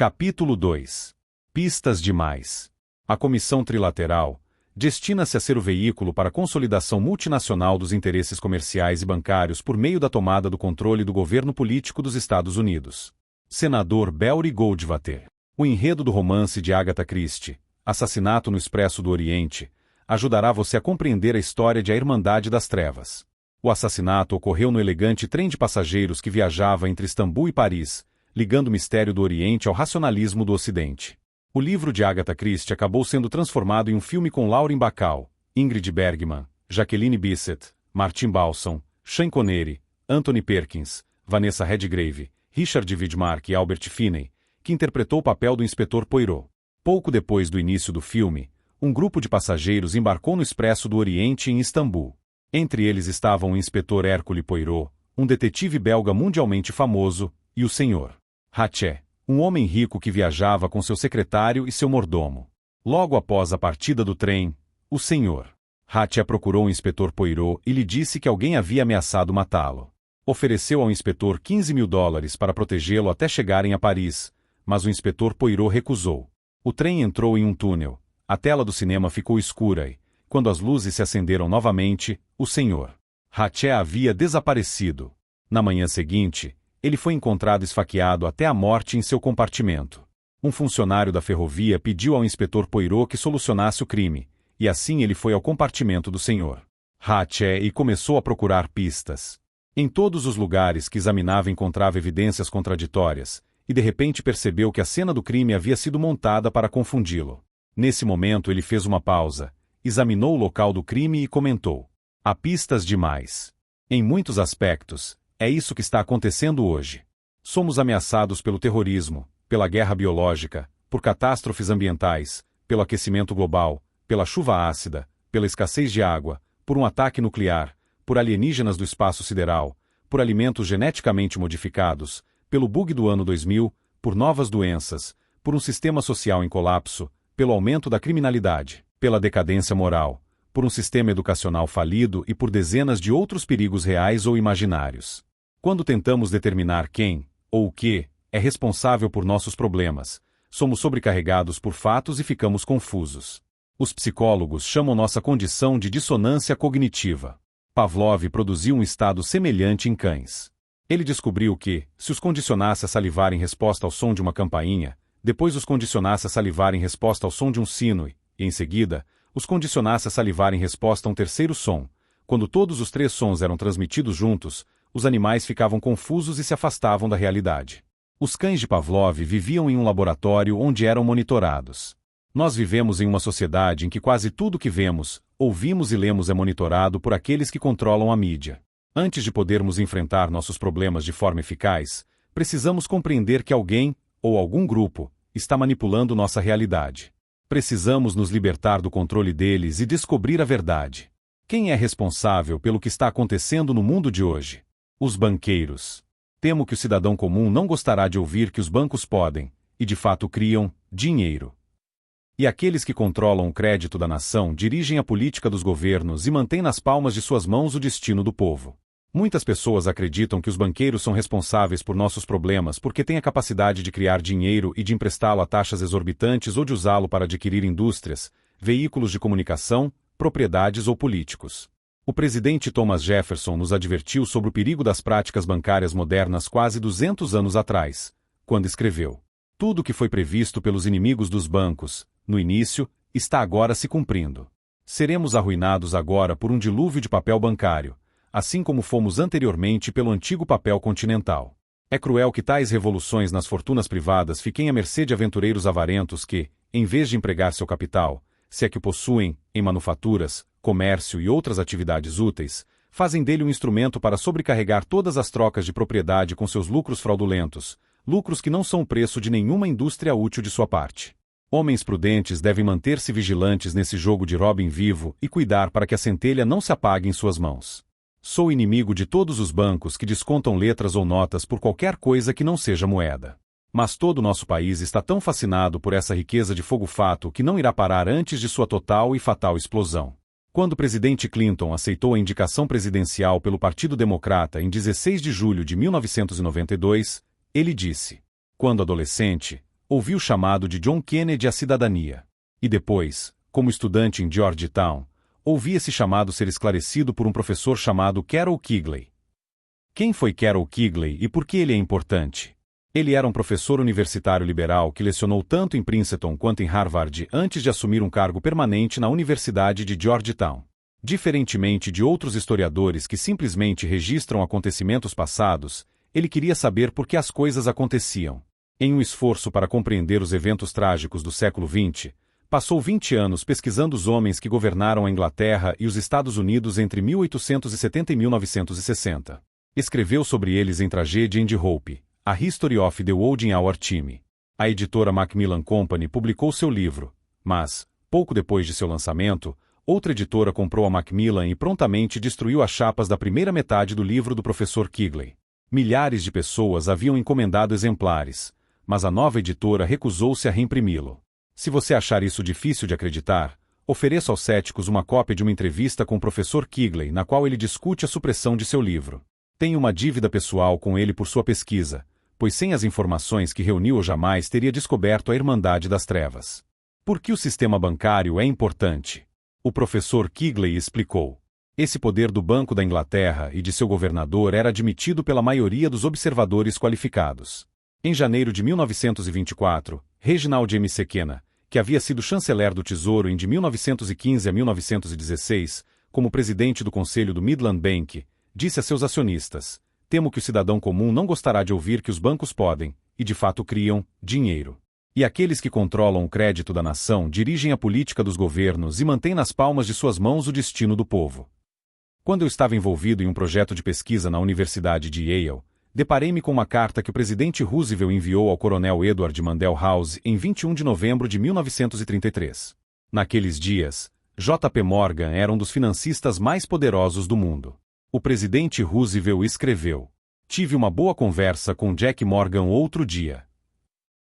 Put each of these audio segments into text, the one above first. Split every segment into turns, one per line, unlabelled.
Capítulo 2. Pistas demais. A Comissão Trilateral destina-se a ser o veículo para a consolidação multinacional dos interesses comerciais e bancários por meio da tomada do controle do governo político dos Estados Unidos. Senador Belry Goldwater. O enredo do romance de Agatha Christie, Assassinato no Expresso do Oriente, ajudará você a compreender a história de A Irmandade das Trevas. O assassinato ocorreu no elegante trem de passageiros que viajava entre Istambul e Paris, ligando o mistério do Oriente ao racionalismo do Ocidente. O livro de Agatha Christie acabou sendo transformado em um filme com Lauren Bacall, Ingrid Bergman, Jacqueline Bisset, Martin Balsam, Sean Connery, Anthony Perkins, Vanessa Redgrave, Richard Widmark e Albert Finney, que interpretou o papel do inspetor Poirot. Pouco depois do início do filme, um grupo de passageiros embarcou no Expresso do Oriente em Istambul. Entre eles estavam o inspetor Hercule Poirot, um detetive belga mundialmente famoso, e o Sr. Hatchet, um homem rico que viajava com seu secretário e seu mordomo. Logo após a partida do trem, o Sr. Hatchet procurou o inspetor Poirot e lhe disse que alguém havia ameaçado matá-lo. Ofereceu ao inspetor $15.000 para protegê-lo até chegarem a Paris, mas o inspetor Poirot recusou. O trem entrou em um túnel, a tela do cinema ficou escura e, quando as luzes se acenderam novamente, o Sr. Hatchet havia desaparecido. Na manhã seguinte, ele foi encontrado esfaqueado até a morte em seu compartimento. Um funcionário da ferrovia pediu ao inspetor Poirot que solucionasse o crime, e assim ele foi ao compartimento do Sr. Hatchet e começou a procurar pistas. Em todos os lugares que examinava encontrava evidências contraditórias, e de repente percebeu que a cena do crime havia sido montada para confundi-lo. Nesse momento ele fez uma pausa, examinou o local do crime e comentou: há pistas demais. Em muitos aspectos, é isso que está acontecendo hoje. Somos ameaçados pelo terrorismo, pela guerra biológica, por catástrofes ambientais, pelo aquecimento global, pela chuva ácida, pela escassez de água, por um ataque nuclear, por alienígenas do espaço sideral, por alimentos geneticamente modificados, pelo bug do ano 2000, por novas doenças, por um sistema social em colapso, pelo aumento da criminalidade, pela decadência moral, por um sistema educacional falido e por dezenas de outros perigos reais ou imaginários. Quando tentamos determinar quem, ou o que, é responsável por nossos problemas, somos sobrecarregados por fatos e ficamos confusos. Os psicólogos chamam nossa condição de dissonância cognitiva. Pavlov produziu um estado semelhante em cães. Ele descobriu que, se os condicionasse a salivar em resposta ao som de uma campainha, depois os condicionasse a salivar em resposta ao som de um sino e, em seguida, os condicionasse a salivar em resposta a um terceiro som, quando todos os três sons eram transmitidos juntos, os animais ficavam confusos e se afastavam da realidade. Os cães de Pavlov viviam em um laboratório onde eram monitorados. Nós vivemos em uma sociedade em que quase tudo que vemos, ouvimos e lemos é monitorado por aqueles que controlam a mídia. Antes de podermos enfrentar nossos problemas de forma eficaz, precisamos compreender que alguém, ou algum grupo, está manipulando nossa realidade. Precisamos nos libertar do controle deles e descobrir a verdade. Quem é responsável pelo que está acontecendo no mundo de hoje? Os banqueiros. Temo que o cidadão comum não gostará de ouvir que os bancos podem, e de fato criam, dinheiro. E aqueles que controlam o crédito da nação dirigem a política dos governos e mantêm nas palmas de suas mãos o destino do povo. Muitas pessoas acreditam que os banqueiros são responsáveis por nossos problemas porque têm a capacidade de criar dinheiro e de emprestá-lo a taxas exorbitantes ou de usá-lo para adquirir indústrias, veículos de comunicação, propriedades ou políticos. O presidente Thomas Jefferson nos advertiu sobre o perigo das práticas bancárias modernas quase 200 anos atrás, quando escreveu: tudo o que foi previsto pelos inimigos dos bancos, no início, está agora se cumprindo. Seremos arruinados agora por um dilúvio de papel bancário, assim como fomos anteriormente pelo antigo papel continental. É cruel que tais revoluções nas fortunas privadas fiquem à mercê de aventureiros avarentos que, em vez de empregar seu capital, se é que o possuem, em manufaturas, comércio e outras atividades úteis, fazem dele um instrumento para sobrecarregar todas as trocas de propriedade com seus lucros fraudulentos, lucros que não são o preço de nenhuma indústria útil de sua parte. Homens prudentes devem manter-se vigilantes nesse jogo de Robin vivo e cuidar para que a centelha não se apague em suas mãos. Sou inimigo de todos os bancos que descontam letras ou notas por qualquer coisa que não seja moeda. Mas todo o nosso país está tão fascinado por essa riqueza de fogo-fato que não irá parar antes de sua total e fatal explosão. Quando o presidente Clinton aceitou a indicação presidencial pelo Partido Democrata em 16 de julho de 1992, ele disse: quando adolescente, Ouvi o chamado de John Kennedy à cidadania. E depois, como estudante em Georgetown, ouvi esse chamado ser esclarecido por um professor chamado Carroll Quigley. Quem foi Carroll Quigley e por que ele é importante? Ele era um professor universitário liberal que lecionou tanto em Princeton quanto em Harvard antes de assumir um cargo permanente na Universidade de Georgetown. Diferentemente de outros historiadores que simplesmente registram acontecimentos passados, ele queria saber por que as coisas aconteciam. Em um esforço para compreender os eventos trágicos do século XX, passou 20 anos pesquisando os homens que governaram a Inglaterra e os Estados Unidos entre 1870 e 1960. Escreveu sobre eles em Tragedy and Hope, A History of the World in Our Time. A editora Macmillan Company publicou seu livro, mas, pouco depois de seu lançamento, outra editora comprou a Macmillan e prontamente destruiu as chapas da primeira metade do livro do professor Quigley. Milhares de pessoas haviam encomendado exemplares, mas a nova editora recusou-se a reimprimi-lo. Se você achar isso difícil de acreditar, ofereço aos céticos uma cópia de uma entrevista com o professor Quigley na qual ele discute a supressão de seu livro. Tenho uma dívida pessoal com ele por sua pesquisa, pois sem as informações que reuniu eu jamais teria descoberto a Irmandade das Trevas. Por que o sistema bancário é importante? O professor Quigley explicou. Esse poder do Banco da Inglaterra e de seu governador era admitido pela maioria dos observadores qualificados. Em janeiro de 1924, Reginald M. Sekena, que havia sido chanceler do Tesouro de 1915 a 1916, como presidente do Conselho do Midland Bank, disse a seus acionistas: temo que o cidadão comum não gostará de ouvir que os bancos podem, e de fato criam, dinheiro. E aqueles que controlam o crédito da nação dirigem a política dos governos e mantêm nas palmas de suas mãos o destino do povo. Quando eu estava envolvido em um projeto de pesquisa na Universidade de Yale, deparei-me com uma carta que o presidente Roosevelt enviou ao coronel Edward Mandell House em 21 de novembro de 1933. Naqueles dias, J.P. Morgan era um dos financistas mais poderosos do mundo. O presidente Roosevelt escreveu: tive uma boa conversa com Jack Morgan outro dia.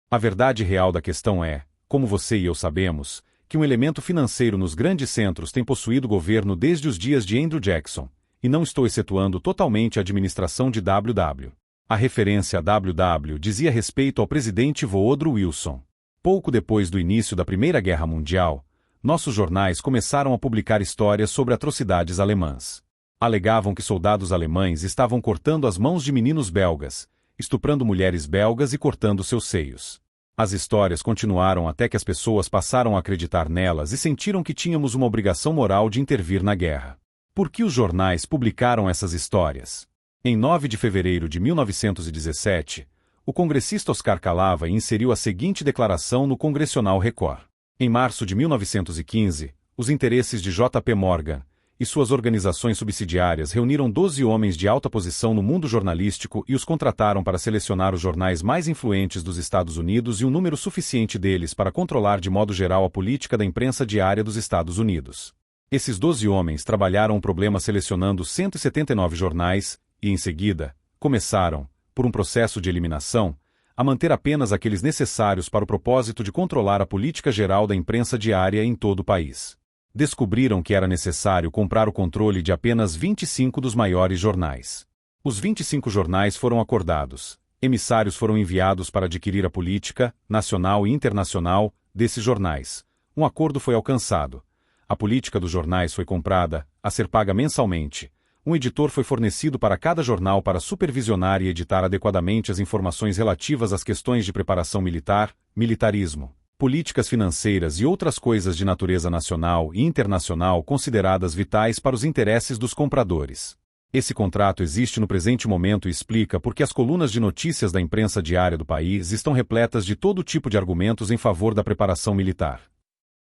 A verdade real da questão é, como você e eu sabemos, que um elemento financeiro nos grandes centros tem possuído o governo desde os dias de Andrew Jackson, e não estou excetuando totalmente a administração de W.W. A referência a W.W. dizia respeito ao presidente Woodrow Wilson. Pouco depois do início da Primeira Guerra Mundial, nossos jornais começaram a publicar histórias sobre atrocidades alemãs. Alegavam que soldados alemães estavam cortando as mãos de meninos belgas, estuprando mulheres belgas e cortando seus seios. As histórias continuaram até que as pessoas passaram a acreditar nelas e sentiram que tínhamos uma obrigação moral de intervir na guerra. Por que os jornais publicaram essas histórias? Em 9 de fevereiro de 1917, o congressista Oscar Calava inseriu a seguinte declaração no Congressional Record. Em março de 1915, os interesses de J.P. Morgan e suas organizações subsidiárias reuniram 12 homens de alta posição no mundo jornalístico e os contrataram para selecionar os jornais mais influentes dos Estados Unidos e um número suficiente deles para controlar de modo geral a política da imprensa diária dos Estados Unidos. Esses 12 homens trabalharam o problema selecionando 179 jornais e, em seguida, começaram, por um processo de eliminação, a manter apenas aqueles necessários para o propósito de controlar a política geral da imprensa diária em todo o país. Descobriram que era necessário comprar o controle de apenas 25 dos maiores jornais. Os 25 jornais foram acordados. Emissários foram enviados para adquirir a política, nacional e internacional, desses jornais. Um acordo foi alcançado. A política dos jornais foi comprada, a ser paga mensalmente. Um editor foi fornecido para cada jornal para supervisionar e editar adequadamente as informações relativas às questões de preparação militar, militarismo, políticas financeiras e outras coisas de natureza nacional e internacional consideradas vitais para os interesses dos compradores. Esse contrato existe no presente momento e explica por que as colunas de notícias da imprensa diária do país estão repletas de todo tipo de argumentos em favor da preparação militar.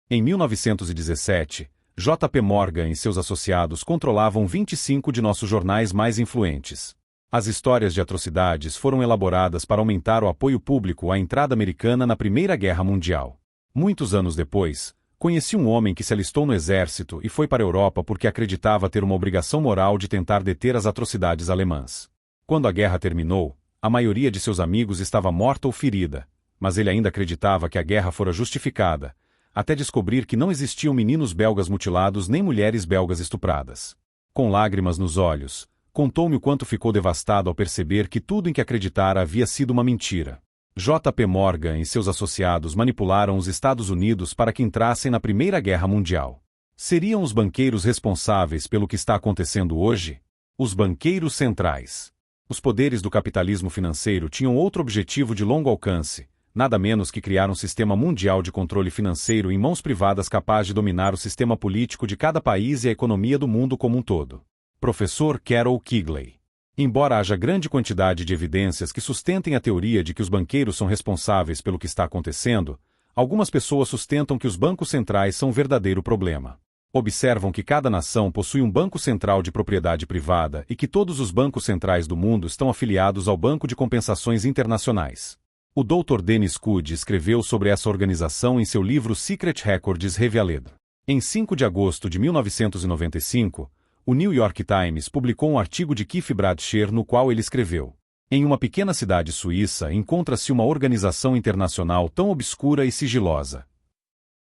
Em 1917, J.P. Morgan e seus associados controlavam 25 de nossos jornais mais influentes. As histórias de atrocidades foram elaboradas para aumentar o apoio público à entrada americana na Primeira Guerra Mundial. Muitos anos depois, conheci um homem que se alistou no exército e foi para a Europa porque acreditava ter uma obrigação moral de tentar deter as atrocidades alemãs. Quando a guerra terminou, a maioria de seus amigos estava morta ou ferida, mas ele ainda acreditava que a guerra fora justificada, até descobrir que não existiam meninos belgas mutilados nem mulheres belgas estupradas. Com lágrimas nos olhos, contou-me o quanto ficou devastado ao perceber que tudo em que acreditara havia sido uma mentira. J.P. Morgan e seus associados manipularam os Estados Unidos para que entrassem na Primeira Guerra Mundial. Seriam os banqueiros responsáveis pelo que está acontecendo hoje? Os banqueiros centrais. Os poderes do capitalismo financeiro tinham outro objetivo de longo alcance, nada menos que criar um sistema mundial de controle financeiro em mãos privadas capaz de dominar o sistema político de cada país e a economia do mundo como um todo. Professor Carol Quigley. Embora haja grande quantidade de evidências que sustentem a teoria de que os banqueiros são responsáveis pelo que está acontecendo, algumas pessoas sustentam que os bancos centrais são um verdadeiro problema. Observam que cada nação possui um banco central de propriedade privada e que todos os bancos centrais do mundo estão afiliados ao Banco de Compensações Internacionais. O Dr. Dennis Coode escreveu sobre essa organização em seu livro Secret Records Revealed. Em 5 de agosto de 1995, o New York Times publicou um artigo de Keith Bradsher no qual ele escreveu: em uma pequena cidade suíça encontra-se uma organização internacional tão obscura e sigilosa.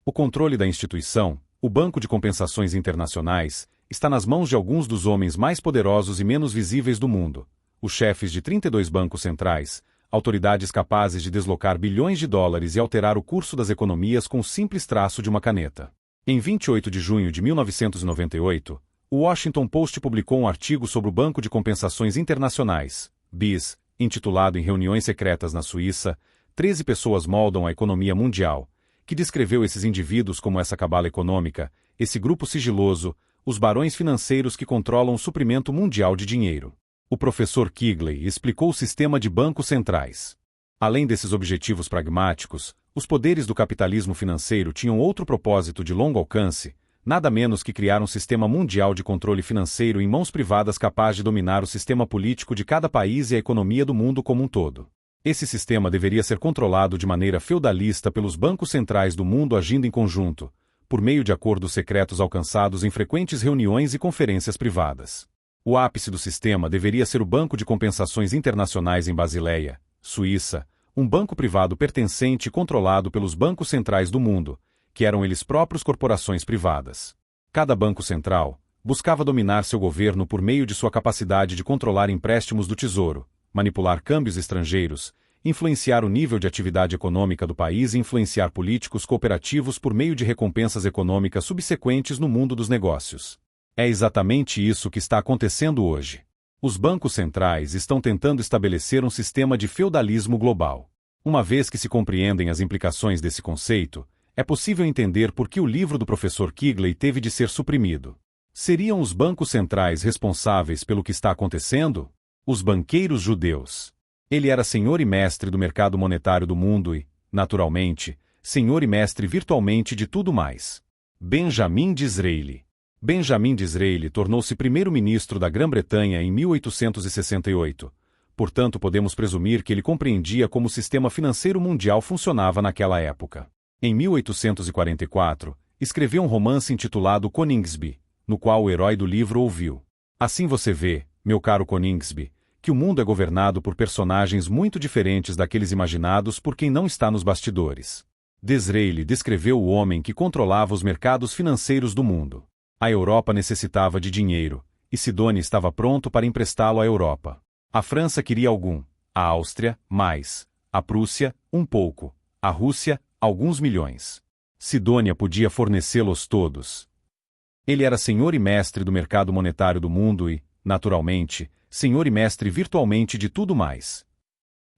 O controle da instituição, o Banco de Compensações Internacionais, está nas mãos de alguns dos homens mais poderosos e menos visíveis do mundo, os chefes de 32 bancos centrais, autoridades capazes de deslocar bilhões de dólares e alterar o curso das economias com o simples traço de uma caneta. Em 28 de junho de 1998, o Washington Post publicou um artigo sobre o Banco de Compensações Internacionais, BIS, intitulado Em Reuniões Secretas na Suíça, 13 pessoas moldam a economia mundial, que descreveu esses indivíduos como essa cabala econômica, esse grupo sigiloso, os barões financeiros que controlam o suprimento mundial de dinheiro. O professor Quigley explicou o sistema de bancos centrais. Além desses objetivos pragmáticos, os poderes do capitalismo financeiro tinham outro propósito de longo alcance, nada menos que criar um sistema mundial de controle financeiro em mãos privadas capaz de dominar o sistema político de cada país e a economia do mundo como um todo. Esse sistema deveria ser controlado de maneira feudalista pelos bancos centrais do mundo agindo em conjunto, por meio de acordos secretos alcançados em frequentes reuniões e conferências privadas. O ápice do sistema deveria ser o Banco de Compensações Internacionais em Basileia, Suíça, um banco privado pertencente e controlado pelos bancos centrais do mundo, que eram eles próprios corporações privadas. Cada banco central buscava dominar seu governo por meio de sua capacidade de controlar empréstimos do tesouro, manipular câmbios estrangeiros, influenciar o nível de atividade econômica do país e influenciar políticos cooperativos por meio de recompensas econômicas subsequentes no mundo dos negócios. É exatamente isso que está acontecendo hoje. Os bancos centrais estão tentando estabelecer um sistema de feudalismo global. Uma vez que se compreendem as implicações desse conceito, é possível entender por que o livro do professor Quigley teve de ser suprimido. Seriam os bancos centrais responsáveis pelo que está acontecendo? Os banqueiros judeus. Ele era senhor e mestre do mercado monetário do mundo e, naturalmente, senhor e mestre virtualmente de tudo mais. Benjamin Disraeli. Benjamin Disraeli tornou-se primeiro-ministro da Grã-Bretanha em 1868. Portanto, podemos presumir que ele compreendia como o sistema financeiro mundial funcionava naquela época. Em 1844, escreveu um romance intitulado Coningsby, no qual o herói do livro ouviu: assim você vê, meu caro Coningsby, que o mundo é governado por personagens muito diferentes daqueles imaginados por quem não está nos bastidores. Disraeli descreveu o homem que controlava os mercados financeiros do mundo. A Europa necessitava de dinheiro, e Sidônia estava pronto para emprestá-lo à Europa. A França queria algum, a Áustria, mais, a Prússia, um pouco, a Rússia, alguns milhões. Sidônia podia fornecê-los todos. Ele era senhor e mestre do mercado monetário do mundo e, naturalmente, senhor e mestre virtualmente de tudo mais.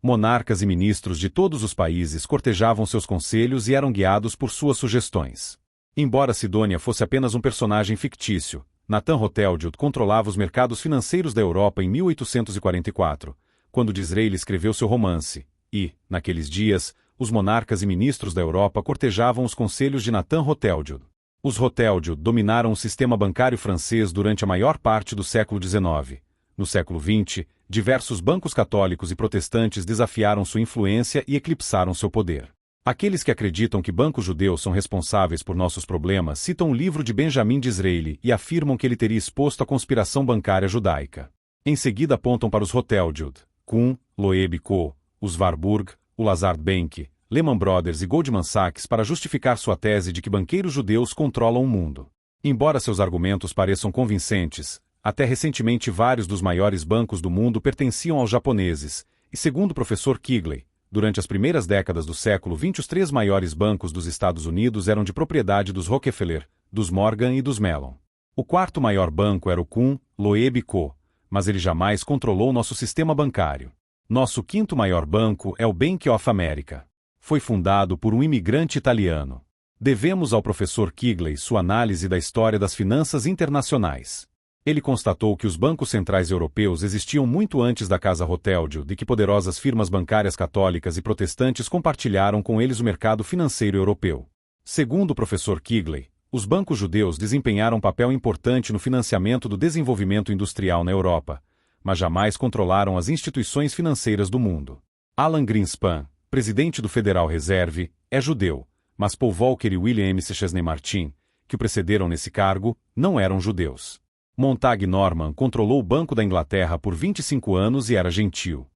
Monarcas e ministros de todos os países cortejavam seus conselhos e eram guiados por suas sugestões. Embora Sidônia fosse apenas um personagem fictício, Nathan Rothschild controlava os mercados financeiros da Europa em 1844, quando Disraeli escreveu seu romance, e, naqueles dias, os monarcas e ministros da Europa cortejavam os conselhos de Nathan Rothschild. Os Rothschild dominaram o sistema bancário francês durante a maior parte do século XIX. No século XX, diversos bancos católicos e protestantes desafiaram sua influência e eclipsaram seu poder. Aqueles que acreditam que bancos judeus são responsáveis por nossos problemas citam o livro de Benjamin Disraeli e afirmam que ele teria exposto a conspiração bancária judaica. Em seguida apontam para os Rothschild, Kuhn, Loeb Co., os Warburg, o Lazard Bank, Lehman Brothers e Goldman Sachs para justificar sua tese de que banqueiros judeus controlam o mundo. Embora seus argumentos pareçam convincentes, até recentemente vários dos maiores bancos do mundo pertenciam aos japoneses, e segundo o professor Quigley, Durante as primeiras décadas do século XX, os 3 maiores bancos dos Estados Unidos eram de propriedade dos Rockefeller, dos Morgan e dos Mellon. O 4º maior banco era o Kuhn, Loeb Co., mas ele jamais controlou nosso sistema bancário. Nosso 5º maior banco é o Bank of America. Foi fundado por um imigrante italiano. Devemos ao professor Quigley sua análise da história das finanças internacionais. Ele constatou que os bancos centrais europeus existiam muito antes da Casa Rothschild e que poderosas firmas bancárias católicas e protestantes compartilharam com eles o mercado financeiro europeu. Segundo o professor Quigley, os bancos judeus desempenharam um papel importante no financiamento do desenvolvimento industrial na Europa, mas jamais controlaram as instituições financeiras do mundo. Alan Greenspan, presidente do Federal Reserve, é judeu, mas Paul Volcker e William M. Chesney Martin, que o precederam nesse cargo, não eram judeus. Montague Norman controlou o Banco da Inglaterra por 25 anos e era gentil.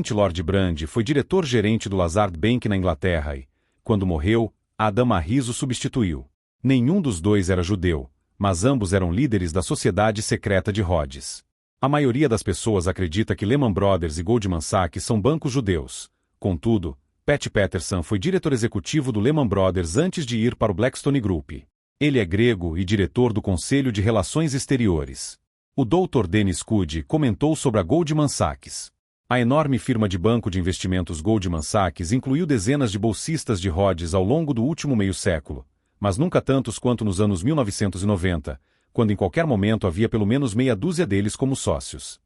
Lord Brand foi diretor-gerente do Lazard Bank na Inglaterra e, quando morreu, Adam Arriso o substituiu. Nenhum dos dois era judeu, mas ambos eram líderes da sociedade secreta de Rhodes. A maioria das pessoas acredita que Lehman Brothers e Goldman Sachs são bancos judeus. Contudo, Pat Patterson foi diretor executivo do Lehman Brothers antes de ir para o Blackstone Group. Ele é grego e diretor do Conselho de Relações Exteriores. O Dr. Dennis Cudi comentou sobre a Goldman Sachs. A enorme firma de banco de investimentos Goldman Sachs incluiu dezenas de bolsistas de Rhodes ao longo do último meio século, mas nunca tantos quanto nos anos 1990, quando em qualquer momento havia pelo menos meia dúzia deles como sócios.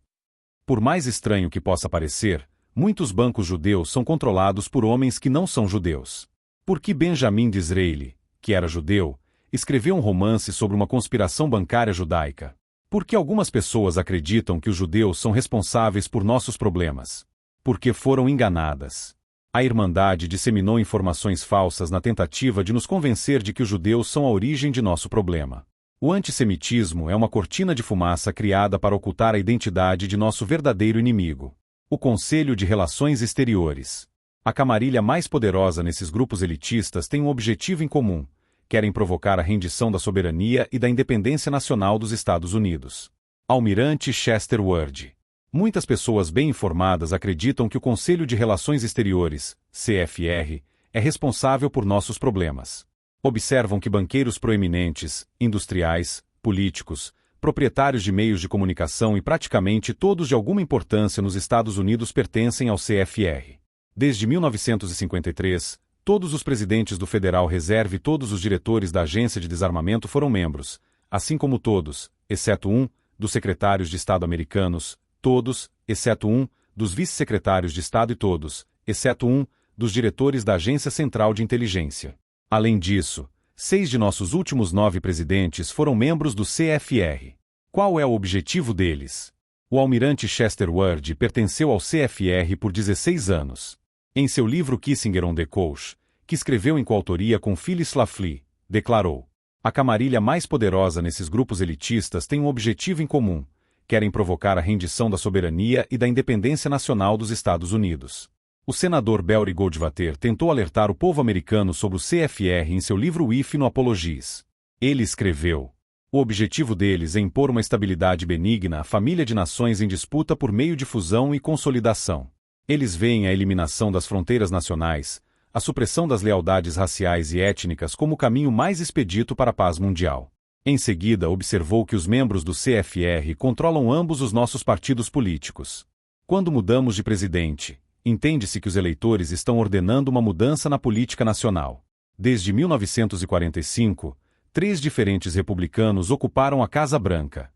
Por mais estranho que possa parecer, muitos bancos judeus são controlados por homens que não são judeus. Por que Benjamin Disraeli, que era judeu, escreveu um romance sobre uma conspiração bancária judaica? Por que algumas pessoas acreditam que os judeus são responsáveis por nossos problemas? Porque foram enganadas. A Irmandade disseminou informações falsas na tentativa de nos convencer de que os judeus são a origem de nosso problema. O antissemitismo é uma cortina de fumaça criada para ocultar a identidade de nosso verdadeiro inimigo. O Conselho de Relações Exteriores. A camarilha mais poderosa nesses grupos elitistas tem um objetivo em comum: querem provocar a rendição da soberania e da independência nacional dos Estados Unidos. Almirante Chester Ward. Muitas pessoas bem informadas acreditam que o Conselho de Relações Exteriores, CFR, é responsável por nossos problemas. Observam que banqueiros proeminentes, industriais, políticos, proprietários de meios de comunicação e praticamente todos de alguma importância nos Estados Unidos pertencem ao CFR. Desde 1953, todos os presidentes do Federal Reserve e todos os diretores da Agência de Desarmamento foram membros, assim como todos, exceto um, dos secretários de Estado americanos, todos, exceto um, dos vice-secretários de Estado e todos, exceto um, dos diretores da Agência Central de Inteligência. Além disso, 6 de nossos últimos 9 presidentes foram membros do CFR. Qual é o objetivo deles? O almirante Chester Ward pertenceu ao CFR por 16 anos. Em seu livro Kissinger on the Coast, que escreveu em coautoria com Phyllis Schlafly, declarou: a camarilha mais poderosa nesses grupos elitistas tem um objetivo em comum: querem provocar a rendição da soberania e da independência nacional dos Estados Unidos. O senador Barry Goldwater tentou alertar o povo americano sobre o CFR em seu livro If no Apologies. Ele escreveu: o objetivo deles é impor uma estabilidade benigna à família de nações em disputa por meio de fusão e consolidação. Eles veem a eliminação das fronteiras nacionais, a supressão das lealdades raciais e étnicas como o caminho mais expedito para a paz mundial. Em seguida, observou que os membros do CFR controlam ambos os nossos partidos políticos. Quando mudamos de presidente, entende-se que os eleitores estão ordenando uma mudança na política nacional. Desde 1945, 3 diferentes republicanos ocuparam a Casa Branca.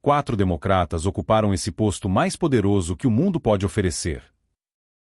4 democratas ocuparam esse posto mais poderoso que o mundo pode oferecer.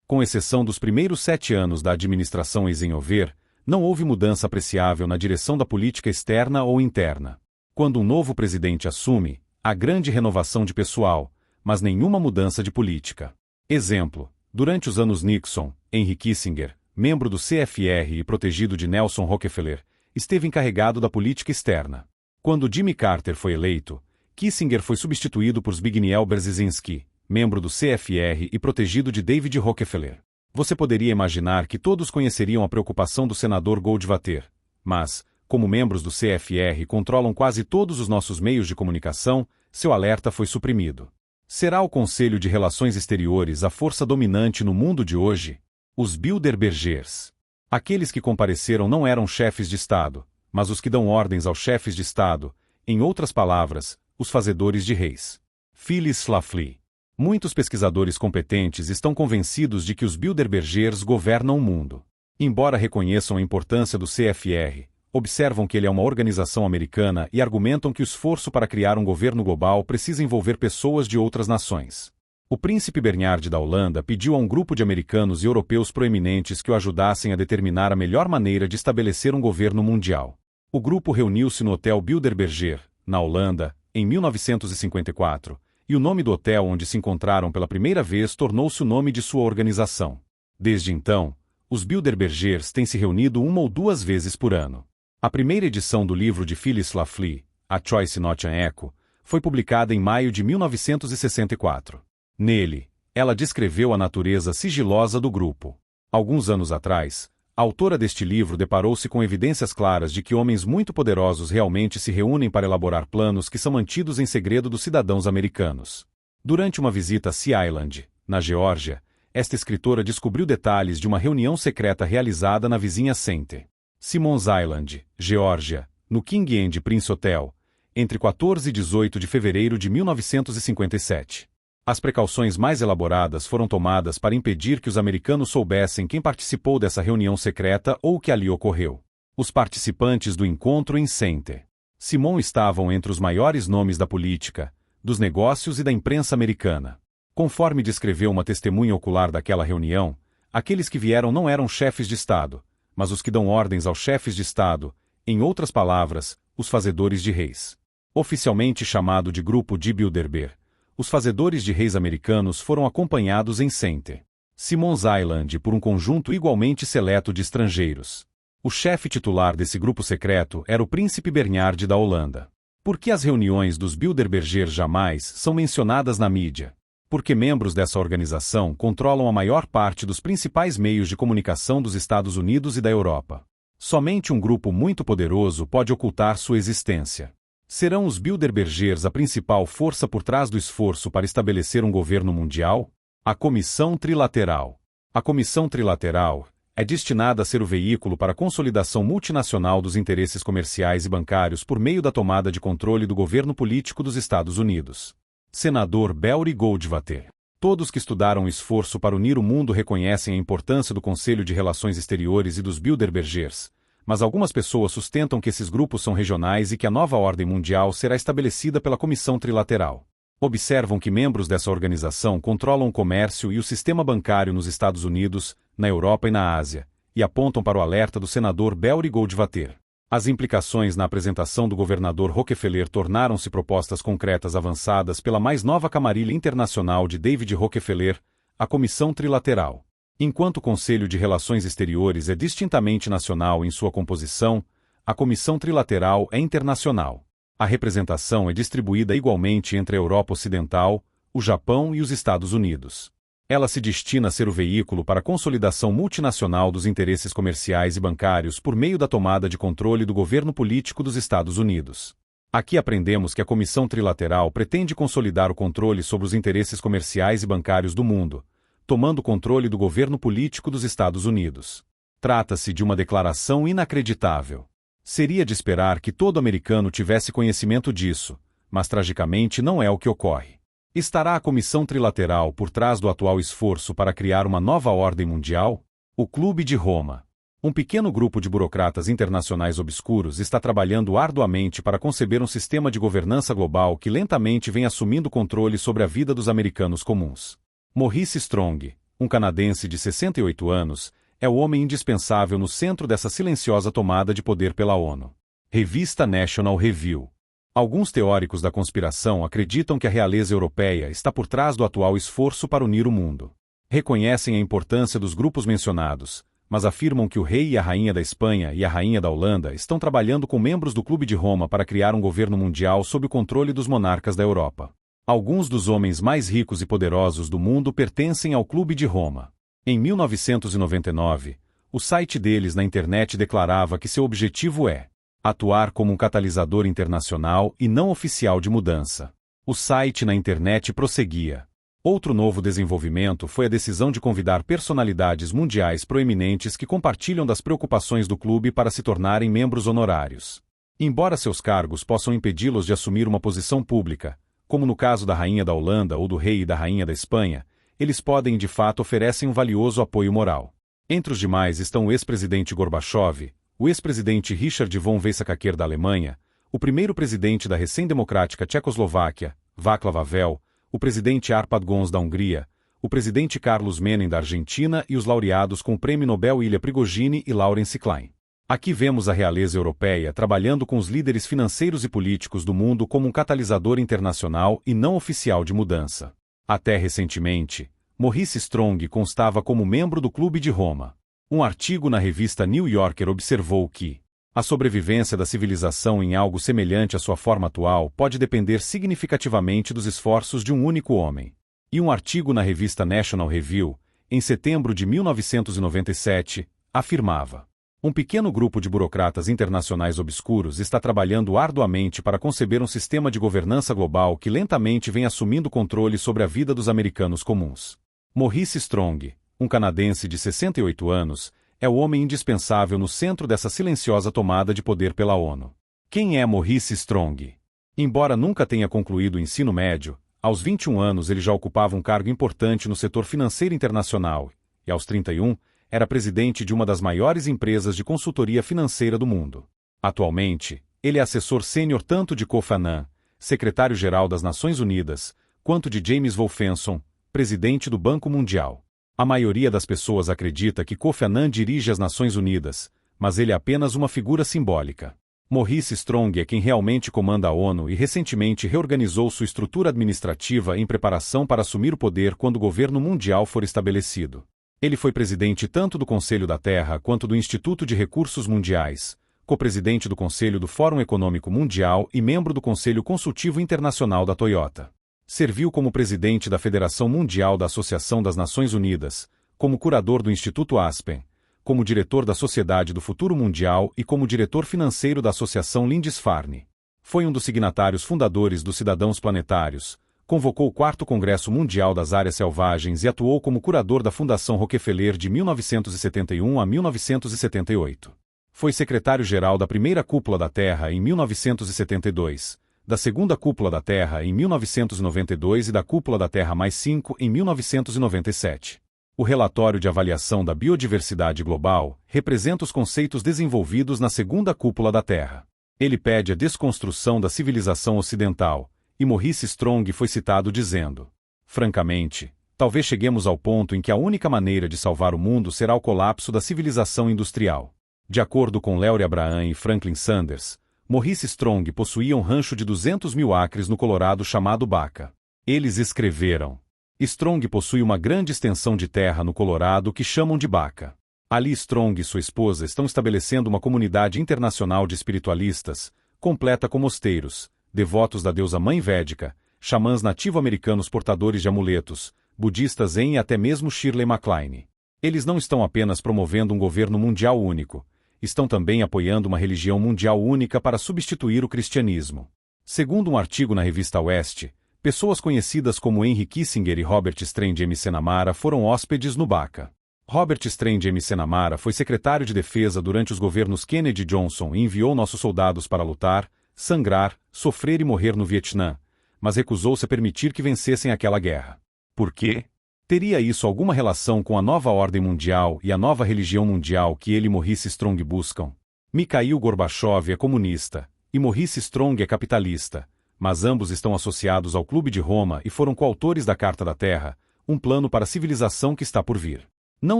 Com exceção dos primeiros 7 anos da administração Eisenhower, não houve mudança apreciável na direção da política externa ou interna. Quando um novo presidente assume, há grande renovação de pessoal, mas nenhuma mudança de política. Exemplo: durante os anos Nixon, Henry Kissinger, membro do CFR e protegido de Nelson Rockefeller, esteve encarregado da política externa. Quando Jimmy Carter foi eleito, Kissinger foi substituído por Zbigniew Brzezinski, membro do CFR e protegido de David Rockefeller. Você poderia imaginar que todos conheceriam a preocupação do senador Goldwater, mas, como membros do CFR controlam quase todos os nossos meios de comunicação, seu alerta foi suprimido. Será o Conselho de Relações Exteriores a força dominante no mundo de hoje? Os Bilderbergers. Aqueles que compareceram não eram chefes de Estado, mas os que dão ordens aos chefes de Estado, em outras palavras, os fazedores de reis. Phyllis Schlafly. Muitos pesquisadores competentes estão convencidos de que os Bilderbergers governam o mundo. Embora reconheçam a importância do CFR, observam que ele é uma organização americana e argumentam que o esforço para criar um governo global precisa envolver pessoas de outras nações. O príncipe Bernhard da Holanda pediu a um grupo de americanos e europeus proeminentes que o ajudassem a determinar a melhor maneira de estabelecer um governo mundial. O grupo reuniu-se no Hotel Bilderberger, na Holanda, em 1954, e o nome do hotel onde se encontraram pela primeira vez tornou-se o nome de sua organização. Desde então, os Bilderbergers têm se reunido uma ou duas vezes por ano. A primeira edição do livro de Phyllis Schlafly, A Choice Not an Echo, foi publicada em maio de 1964. Nele, ela descreveu a natureza sigilosa do grupo. Alguns anos atrás, a autora deste livro deparou-se com evidências claras de que homens muito poderosos realmente se reúnem para elaborar planos que são mantidos em segredo dos cidadãos americanos. Durante uma visita a Sea Island, na Geórgia, esta escritora descobriu detalhes de uma reunião secreta realizada na vizinha St. Simons Island, Geórgia, no King and Prince Hotel, entre 14 e 18 de fevereiro de 1957. As precauções mais elaboradas foram tomadas para impedir que os americanos soubessem quem participou dessa reunião secreta ou o que ali ocorreu. Os participantes do encontro em St. Simons estavam entre os maiores nomes da política, dos negócios e da imprensa americana. Conforme descreveu uma testemunha ocular daquela reunião, aqueles que vieram não eram chefes de Estado, mas os que dão ordens aos chefes de Estado, em outras palavras, os fazedores de reis. Oficialmente chamado de Grupo de Bilderberg, os fazedores de reis americanos foram acompanhados em St. Simons Island por um conjunto igualmente seleto de estrangeiros. O chefe titular desse grupo secreto era o príncipe Bernhard da Holanda. Por que as reuniões dos Bilderbergers jamais são mencionadas na mídia? Porque membros dessa organização controlam a maior parte dos principais meios de comunicação dos Estados Unidos e da Europa. Somente um grupo muito poderoso pode ocultar sua existência. Serão os Bilderbergers a principal força por trás do esforço para estabelecer um governo mundial? A Comissão Trilateral. A Comissão Trilateral é destinada a ser o veículo para a consolidação multinacional dos interesses comerciais e bancários por meio da tomada de controle do governo político dos Estados Unidos. Senador Belry Goldwater. Todos que estudaram o esforço para unir o mundo reconhecem a importância do Conselho de Relações Exteriores e dos Bilderbergers, mas algumas pessoas sustentam que esses grupos são regionais e que a nova ordem mundial será estabelecida pela Comissão Trilateral. Observam que membros dessa organização controlam o comércio e o sistema bancário nos Estados Unidos, na Europa e na Ásia, e apontam para o alerta do senador Belry Goldwater. As implicações na apresentação do governador Rockefeller tornaram-se propostas concretas avançadas pela mais nova camarilha internacional de David Rockefeller, a Comissão Trilateral. Enquanto o Conselho de Relações Exteriores é distintamente nacional em sua composição, a Comissão Trilateral é internacional. A representação é distribuída igualmente entre a Europa Ocidental, o Japão e os Estados Unidos. Ela se destina a ser o veículo para a consolidação multinacional dos interesses comerciais e bancários por meio da tomada de controle do governo político dos Estados Unidos. Aqui aprendemos que a Comissão Trilateral pretende consolidar o controle sobre os interesses comerciais e bancários do mundo, tomando controle do governo político dos Estados Unidos. Trata-se de uma declaração inacreditável. Seria de esperar que todo americano tivesse conhecimento disso, mas tragicamente não é o que ocorre. Estará a Comissão Trilateral por trás do atual esforço para criar uma nova ordem mundial? O Clube de Roma. Um pequeno grupo de burocratas internacionais obscuros está trabalhando arduamente para conceber um sistema de governança global que lentamente vem assumindo controle sobre a vida dos americanos comuns. Maurice Strong, um canadense de 68 anos, é o homem indispensável no centro dessa silenciosa tomada de poder pela ONU. Revista National Review. Alguns teóricos da conspiração acreditam que a realeza europeia está por trás do atual esforço para unir o mundo. Reconhecem a importância dos grupos mencionados, mas afirmam que o rei e a rainha da Espanha e a rainha da Holanda estão trabalhando com membros do Clube de Roma para criar um governo mundial sob o controle dos monarcas da Europa. Alguns dos homens mais ricos e poderosos do mundo pertencem ao Clube de Roma. Em 1999, o site deles na internet declarava que seu objetivo é atuar como um catalisador internacional e não oficial de mudança. O site na internet prosseguia. Outro novo desenvolvimento foi a decisão de convidar personalidades mundiais proeminentes que compartilham das preocupações do clube para se tornarem membros honorários. Embora seus cargos possam impedi-los de assumir uma posição pública, como no caso da Rainha da Holanda ou do Rei e da Rainha da Espanha, eles podem e de fato oferecem um valioso apoio moral. Entre os demais estão o ex-presidente Gorbachev, o ex-presidente Richard von Weizsäcker da Alemanha, o primeiro presidente da recém-democrática Tchecoslováquia, Václav Havel, o presidente Árpád Gons da Hungria, o presidente Carlos Menem da Argentina e os laureados com o Prêmio Nobel Ilya Prigogine e Lawrence Klein. Aqui vemos a realeza europeia trabalhando com os líderes financeiros e políticos do mundo como um catalisador internacional e não oficial de mudança. Até recentemente, Maurice Strong constava como membro do Clube de Roma. Um artigo na revista New Yorker observou que a sobrevivência da civilização em algo semelhante à sua forma atual pode depender significativamente dos esforços de um único homem. E um artigo na revista National Review, em setembro de 1997, afirmava: um pequeno grupo de burocratas internacionais obscuros está trabalhando arduamente para conceber um sistema de governança global que lentamente vem assumindo controle sobre a vida dos americanos comuns. Maurice Strong, um canadense de 68 anos, é o homem indispensável no centro dessa silenciosa tomada de poder pela ONU. Quem é Maurice Strong? Embora nunca tenha concluído o ensino médio, aos 21 anos ele já ocupava um cargo importante no setor financeiro internacional, e aos 31, era presidente de uma das maiores empresas de consultoria financeira do mundo. Atualmente, ele é assessor sênior tanto de Kofi Annan, secretário-geral das Nações Unidas, quanto de James Wolfensohn, presidente do Banco Mundial. A maioria das pessoas acredita que Kofi Annan dirige as Nações Unidas, mas ele é apenas uma figura simbólica. Maurice Strong é quem realmente comanda a ONU e recentemente reorganizou sua estrutura administrativa em preparação para assumir o poder quando o governo mundial for estabelecido. Ele foi presidente tanto do Conselho da Terra quanto do Instituto de Recursos Mundiais, co-presidente do Conselho do Fórum Econômico Mundial e membro do Conselho Consultivo Internacional da Toyota. Serviu como presidente da Federação Mundial da Associação das Nações Unidas, como curador do Instituto Aspen, como diretor da Sociedade do Futuro Mundial e como diretor financeiro da Associação Lindisfarne. Foi um dos signatários fundadores dos Cidadãos Planetários, convocou o 4º Congresso Mundial das Áreas Selvagens e atuou como curador da Fundação Rockefeller de 1971 a 1978. Foi secretário-geral da Primeira Cúpula da Terra em 1972, da Segunda Cúpula da Terra em 1992 e da Cúpula da Terra +5 em 1997. O relatório de avaliação da biodiversidade global representa os conceitos desenvolvidos na Segunda Cúpula da Terra. Ele pede a desconstrução da civilização ocidental, e Maurice Strong foi citado dizendo: francamente, talvez cheguemos ao ponto em que a única maneira de salvar o mundo será o colapso da civilização industrial. De acordo com Larry Abraham e Franklin Sanders, Maurice Strong possuía um rancho de 200 mil acres no Colorado chamado Baca. Eles escreveram: Strong possui uma grande extensão de terra no Colorado que chamam de Baca. Ali Strong e sua esposa estão estabelecendo uma comunidade internacional de espiritualistas, completa com mosteiros, devotos da deusa Mãe Védica, xamãs nativo-americanos portadores de amuletos, budistas zen e até mesmo Shirley MacLaine. Eles não estão apenas promovendo um governo mundial único, estão também apoiando uma religião mundial única para substituir o cristianismo. Segundo um artigo na revista West, pessoas conhecidas como Henry Kissinger e Robert Strange McNamara foram hóspedes no Baca. Robert Strange McNamara foi secretário de defesa durante os governos Kennedy e Johnson e enviou nossos soldados para lutar, sangrar, sofrer e morrer no Vietnã, mas recusou-se a permitir que vencessem aquela guerra. Por quê? Teria isso alguma relação com a nova ordem mundial e a nova religião mundial que ele e Maurice Strong buscam? Mikhail Gorbachev é comunista, e Maurice Strong é capitalista, mas ambos estão associados ao Clube de Roma e foram coautores da Carta da Terra, um plano para a civilização que está por vir. Não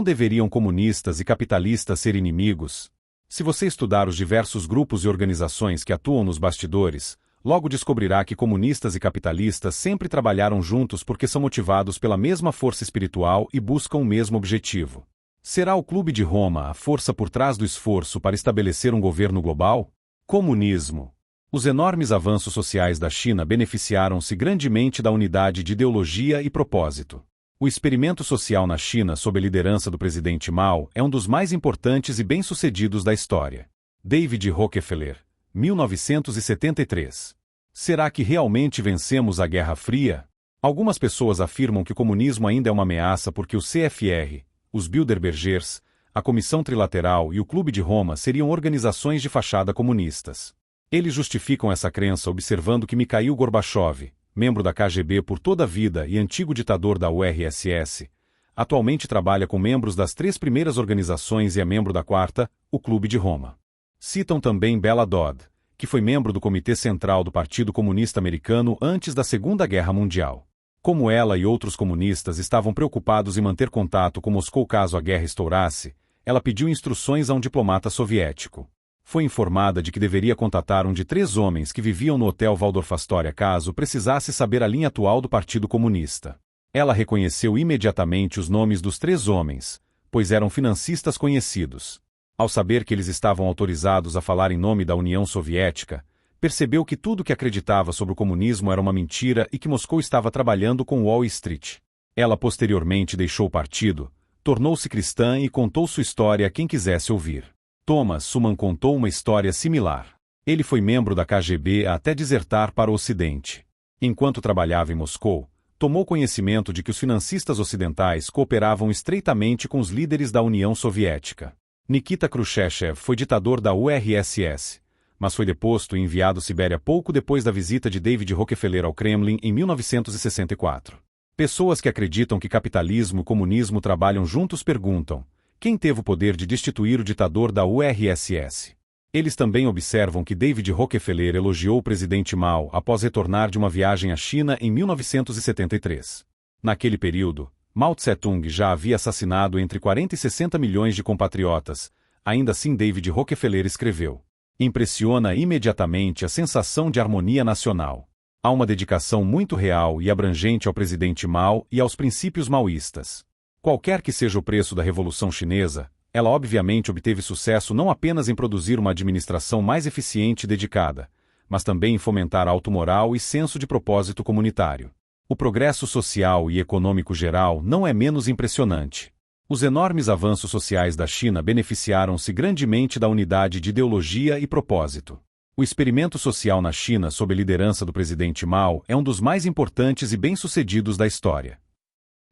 deveriam comunistas e capitalistas ser inimigos? Se você estudar os diversos grupos e organizações que atuam nos bastidores, logo descobrirá que comunistas e capitalistas sempre trabalharam juntos porque são motivados pela mesma força espiritual e buscam o mesmo objetivo. Será o Clube de Roma a força por trás do esforço para estabelecer um governo global? Comunismo. Os enormes avanços sociais da China beneficiaram-se grandemente da unidade de ideologia e propósito. O experimento social na China sob a liderança do presidente Mao é um dos mais importantes e bem-sucedidos da história. David Rockefeller, 1973. Será que realmente vencemos a Guerra Fria? Algumas pessoas afirmam que o comunismo ainda é uma ameaça porque o CFR, os Bilderbergers, a Comissão Trilateral e o Clube de Roma seriam organizações de fachada comunistas. Eles justificam essa crença observando que Mikhail Gorbachev, membro da KGB por toda a vida e antigo ditador da URSS, atualmente trabalha com membros das 3 primeiras organizações e é membro da 4ª, o Clube de Roma. Citam também Bella Dodd, que foi membro do Comitê Central do Partido Comunista Americano antes da Segunda Guerra Mundial. Como ela e outros comunistas estavam preocupados em manter contato com Moscou caso a guerra estourasse, ela pediu instruções a um diplomata soviético. Foi informada de que deveria contatar um de 3 homens que viviam no Hotel Waldorf Astoria caso precisasse saber a linha atual do Partido Comunista. Ela reconheceu imediatamente os nomes dos 3 homens, pois eram financistas conhecidos. Ao saber que eles estavam autorizados a falar em nome da União Soviética, percebeu que tudo que acreditava sobre o comunismo era uma mentira e que Moscou estava trabalhando com Wall Street. Ela posteriormente deixou o partido, tornou-se cristã e contou sua história a quem quisesse ouvir. Thomas Suman contou uma história similar. Ele foi membro da KGB até desertar para o Ocidente. Enquanto trabalhava em Moscou, tomou conhecimento de que os financistas ocidentais cooperavam estreitamente com os líderes da União Soviética. Nikita Khrushchev foi ditador da URSS, mas foi deposto e enviado à Sibéria pouco depois da visita de David Rockefeller ao Kremlin em 1964. Pessoas que acreditam que capitalismo e comunismo trabalham juntos perguntam: quem teve o poder de destituir o ditador da URSS? Eles também observam que David Rockefeller elogiou o presidente Mao após retornar de uma viagem à China em 1973. Naquele período, Mao Tse-tung já havia assassinado entre 40 e 60 milhões de compatriotas. Ainda assim, David Rockefeller escreveu: impressiona imediatamente a sensação de harmonia nacional. Há uma dedicação muito real e abrangente ao presidente Mao e aos princípios maoístas. Qualquer que seja o preço da Revolução Chinesa, ela obviamente obteve sucesso não apenas em produzir uma administração mais eficiente e dedicada, mas também em fomentar automoral e senso de propósito comunitário. O progresso social e econômico geral não é menos impressionante. Os enormes avanços sociais da China beneficiaram-se grandemente da unidade de ideologia e propósito. O experimento social na China sob a liderança do presidente Mao é um dos mais importantes e bem-sucedidos da história.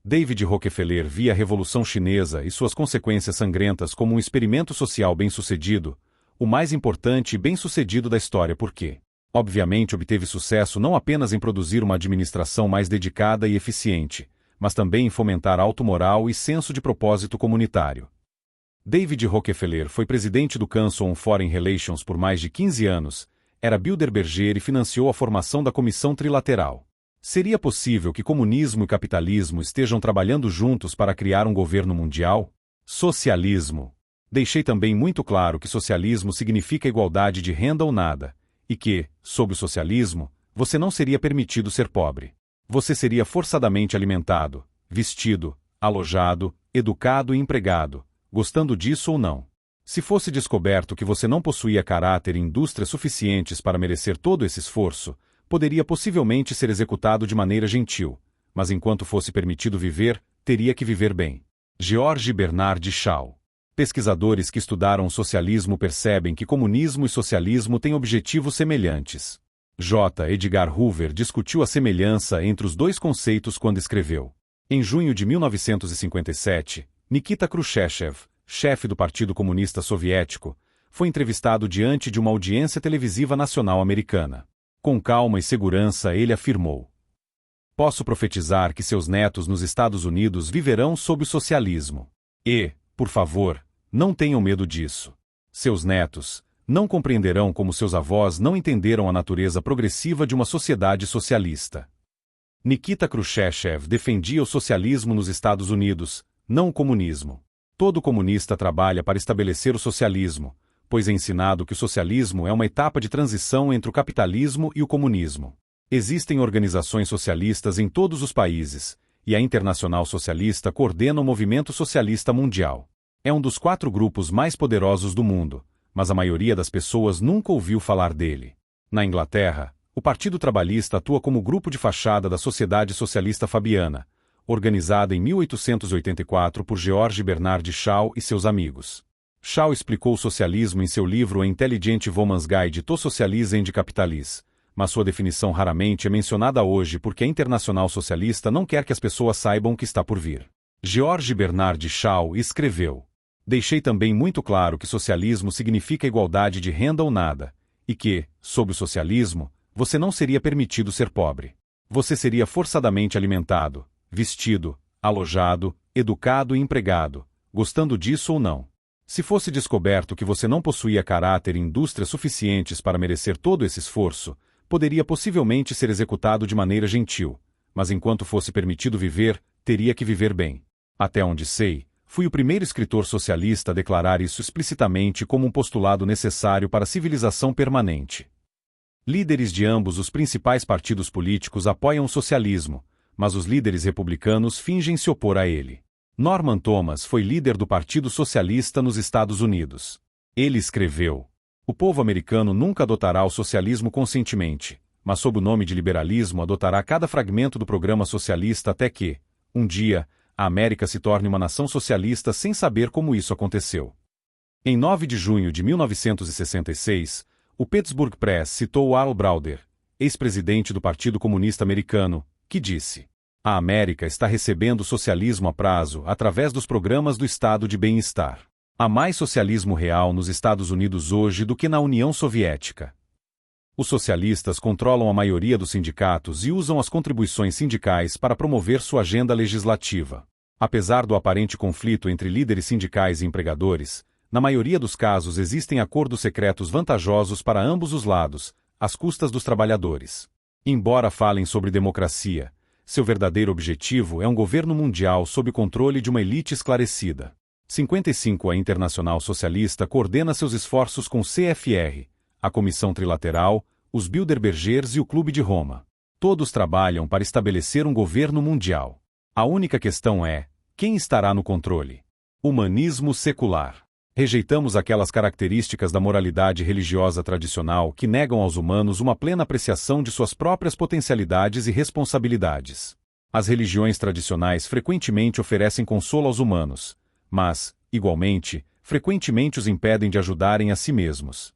David Rockefeller via a Revolução Chinesa e suas consequências sangrentas como um experimento social bem-sucedido, o mais importante e bem-sucedido da história porque, obviamente, obteve sucesso não apenas em produzir uma administração mais dedicada e eficiente, mas também em fomentar automoral e senso de propósito comunitário. David Rockefeller foi presidente do Council on Foreign Relations por mais de 15 anos, era Bilderberger e financiou a formação da Comissão Trilateral. Seria possível que comunismo e capitalismo estejam trabalhando juntos para criar um governo mundial? Socialismo. Deixei também muito claro que socialismo significa igualdade de renda ou nada, e que, sob o socialismo, você não seria permitido ser pobre. Você seria forçadamente alimentado, vestido, alojado, educado e empregado, gostando disso ou não. Se fosse descoberto que você não possuía caráter e indústria suficientes para merecer todo esse esforço, poderia possivelmente ser executado de maneira gentil, mas enquanto fosse permitido viver, teria que viver bem. George Bernard Shaw. Pesquisadores que estudaram o socialismo percebem que comunismo e socialismo têm objetivos semelhantes. J. Edgar Hoover discutiu a semelhança entre os dois conceitos quando escreveu. Em junho de 1957, Nikita Khrushchev, chefe do Partido Comunista Soviético, foi entrevistado diante de uma audiência televisiva nacional americana. Com calma e segurança ele afirmou: posso profetizar que seus netos nos Estados Unidos viverão sob o socialismo. E, por favor, não tenham medo disso. Seus netos não compreenderão como seus avós não entenderam a natureza progressiva de uma sociedade socialista. Nikita Khrushchev defendia o socialismo nos Estados Unidos, não o comunismo. Todo comunista trabalha para estabelecer o socialismo, pois é ensinado que o socialismo é uma etapa de transição entre o capitalismo e o comunismo. Existem organizações socialistas em todos os países, e a Internacional Socialista coordena o movimento socialista mundial. É um dos 4 grupos mais poderosos do mundo, mas a maioria das pessoas nunca ouviu falar dele. Na Inglaterra, o Partido Trabalhista atua como grupo de fachada da Sociedade Socialista Fabiana, organizada em 1884 por George Bernard Shaw e seus amigos. Shaw explicou o socialismo em seu livro A Intelligent Woman's Guide to Socialism and Capitalism, mas sua definição raramente é mencionada hoje porque a Internacional Socialista não quer que as pessoas saibam o que está por vir. George Bernard Shaw escreveu: "Deixei também muito claro que socialismo significa igualdade de renda ou nada, e que, sob o socialismo, você não seria permitido ser pobre. Você seria forçadamente alimentado, vestido, alojado, educado e empregado, gostando disso ou não. Se fosse descoberto que você não possuía caráter e indústria suficientes para merecer todo esse esforço, poderia possivelmente ser executado de maneira gentil, mas enquanto fosse permitido viver, teria que viver bem. Até onde sei, fui o primeiro escritor socialista a declarar isso explicitamente como um postulado necessário para a civilização permanente." Líderes de ambos os principais partidos políticos apoiam o socialismo, mas os líderes republicanos fingem se opor a ele. Norman Thomas foi líder do Partido Socialista nos Estados Unidos. Ele escreveu: "O povo americano nunca adotará o socialismo conscientemente, mas sob o nome de liberalismo adotará cada fragmento do programa socialista até que, um dia, a América se torne uma nação socialista sem saber como isso aconteceu." Em 9 de junho de 1966, o Pittsburgh Press citou Arnold Browder, ex-presidente do Partido Comunista Americano, que disse: "A América está recebendo socialismo a prazo através dos programas do Estado de Bem-Estar. Há mais socialismo real nos Estados Unidos hoje do que na União Soviética. Os socialistas controlam a maioria dos sindicatos e usam as contribuições sindicais para promover sua agenda legislativa. Apesar do aparente conflito entre líderes sindicais e empregadores, na maioria dos casos existem acordos secretos vantajosos para ambos os lados, às custas dos trabalhadores. Embora falem sobre democracia, seu verdadeiro objetivo é um governo mundial sob controle de uma elite esclarecida." 55 A Internacional Socialista coordena seus esforços com o CFR, a Comissão Trilateral, os Bilderbergers e o Clube de Roma. Todos trabalham para estabelecer um governo mundial. A única questão é: quem estará no controle? Humanismo secular. Rejeitamos aquelas características da moralidade religiosa tradicional que negam aos humanos uma plena apreciação de suas próprias potencialidades e responsabilidades. As religiões tradicionais frequentemente oferecem consolo aos humanos, mas, igualmente, frequentemente os impedem de ajudarem a si mesmos.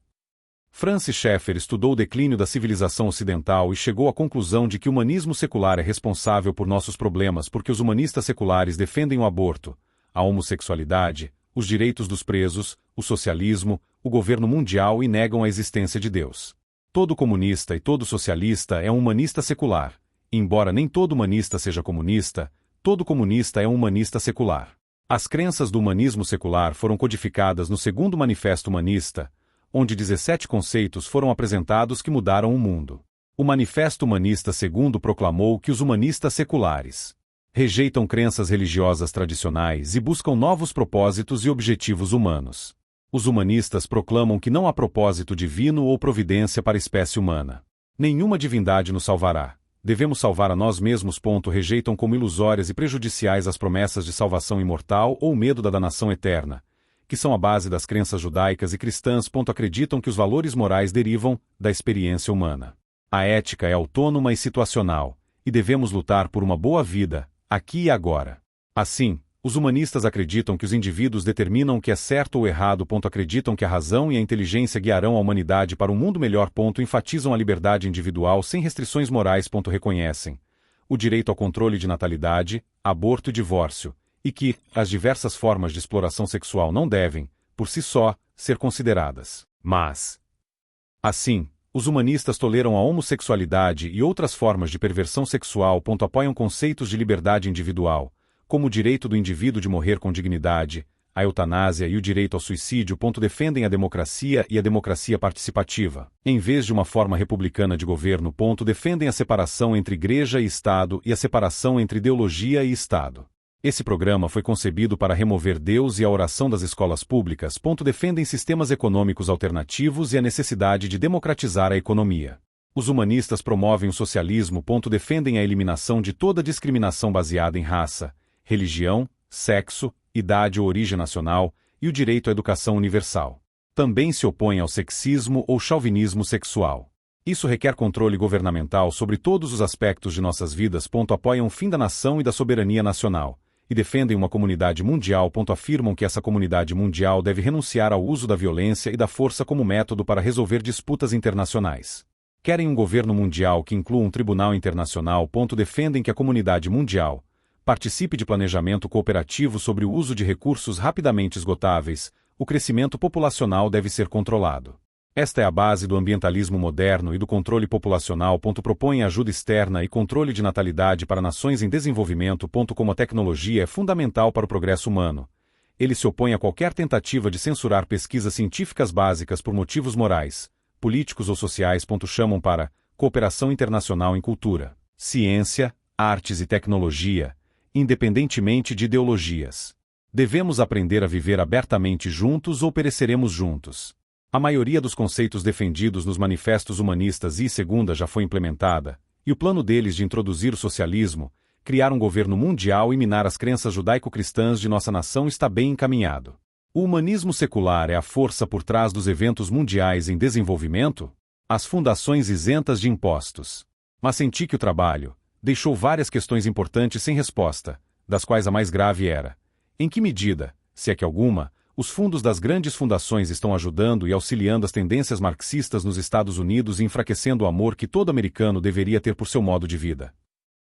Francis Schaeffer estudou o declínio da civilização ocidental e chegou à conclusão de que o humanismo secular é responsável por nossos problemas porque os humanistas seculares defendem o aborto, a homossexualidade, os direitos dos presos, o socialismo, o governo mundial e negam a existência de Deus. Todo comunista e todo socialista é um humanista secular. Embora nem todo humanista seja comunista, todo comunista é um humanista secular. As crenças do humanismo secular foram codificadas no segundo Manifesto Humanista, onde 17 conceitos foram apresentados que mudaram o mundo. O Manifesto Humanista II proclamou que os humanistas seculares rejeitam crenças religiosas tradicionais e buscam novos propósitos e objetivos humanos. Os humanistas proclamam que não há propósito divino ou providência para a espécie humana. Nenhuma divindade nos salvará. Devemos salvar a nós mesmos. Rejeitam como ilusórias e prejudiciais as promessas de salvação imortal ou o medo da danação eterna, que são a base das crenças judaicas e cristãs. Acreditam que os valores morais derivam da experiência humana. A ética é autônoma e situacional, e devemos lutar por uma boa vida, aqui e agora. Assim, os humanistas acreditam que os indivíduos determinam o que é certo ou errado. Acreditam que a razão e a inteligência guiarão a humanidade para um mundo melhor. Enfatizam a liberdade individual sem restrições morais. Reconhecem o direito ao controle de natalidade, aborto e divórcio, e que as diversas formas de exploração sexual não devem, por si só, ser consideradas. Mas, assim, os humanistas toleram a homossexualidade e outras formas de perversão sexual. Apoiam conceitos de liberdade individual, como o direito do indivíduo de morrer com dignidade, a eutanásia e o direito ao suicídio. Defendem a democracia e a democracia participativa. Em vez de uma forma republicana de governo. Defendem a separação entre igreja e Estado e a separação entre ideologia e Estado. Esse programa foi concebido para remover Deus e a oração das escolas públicas. Defendem sistemas econômicos alternativos e a necessidade de democratizar a economia. Os humanistas promovem o socialismo. Defendem a eliminação de toda discriminação baseada em raça, religião, sexo, idade ou origem nacional, e o direito à educação universal. Também se opõem ao sexismo ou chauvinismo sexual. Isso requer controle governamental sobre todos os aspectos de nossas vidas. Apoiam o fim da nação e da soberania nacional, e defendem uma comunidade mundial. Afirmam que essa comunidade mundial deve renunciar ao uso da violência e da força como método para resolver disputas internacionais. Querem um governo mundial que inclua um tribunal internacional. Defendem que a comunidade mundial participe de planejamento cooperativo sobre o uso de recursos rapidamente esgotáveis. O crescimento populacional deve ser controlado. Esta é a base do ambientalismo moderno e do controle populacional. Propõem ajuda externa e controle de natalidade para nações em desenvolvimento. Como a tecnologia é fundamental para o progresso humano, ele se opõe a qualquer tentativa de censurar pesquisas científicas básicas por motivos morais, políticos ou sociais. Chamam para cooperação internacional em cultura, ciência, artes e tecnologia, independentemente de ideologias. Devemos aprender a viver abertamente juntos ou pereceremos juntos. A maioria dos conceitos defendidos nos manifestos humanistas e segunda já foi implementada, e o plano deles de introduzir o socialismo, criar um governo mundial e minar as crenças judaico-cristãs de nossa nação está bem encaminhado. O humanismo secular é a força por trás dos eventos mundiais em desenvolvimento? As fundações isentas de impostos. Mas senti que o trabalho deixou várias questões importantes sem resposta, das quais a mais grave era: em que medida, se é que alguma, os fundos das grandes fundações estão ajudando e auxiliando as tendências marxistas nos Estados Unidos e enfraquecendo o amor que todo americano deveria ter por seu modo de vida?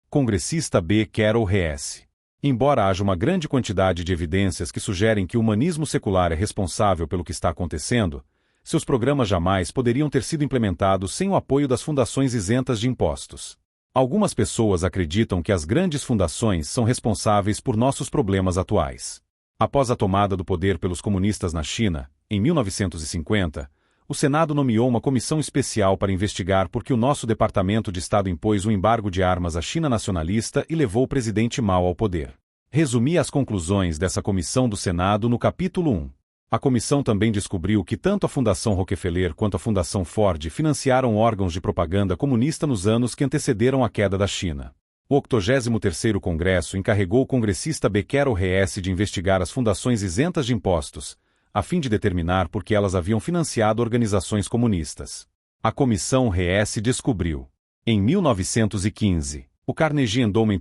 Congressista B. Carol Hess. Embora haja uma grande quantidade de evidências que sugerem que o humanismo secular é responsável pelo que está acontecendo, seus programas jamais poderiam ter sido implementados sem o apoio das fundações isentas de impostos. Algumas pessoas acreditam que as grandes fundações são responsáveis por nossos problemas atuais. Após a tomada do poder pelos comunistas na China, em 1950, o Senado nomeou uma comissão especial para investigar por que o nosso Departamento de Estado impôs um embargo de armas à China nacionalista e levou o presidente Mao ao poder. Resumi as conclusões dessa comissão do Senado no capítulo 1. A comissão também descobriu que tanto a Fundação Rockefeller quanto a Fundação Ford financiaram órgãos de propaganda comunista nos anos que antecederam a queda da China. O 83º Congresso encarregou o congressista B. Carol Hess de investigar as fundações isentas de impostos, a fim de determinar por que elas haviam financiado organizações comunistas. A comissão Hess descobriu, em 1915, o Carnegie Endowment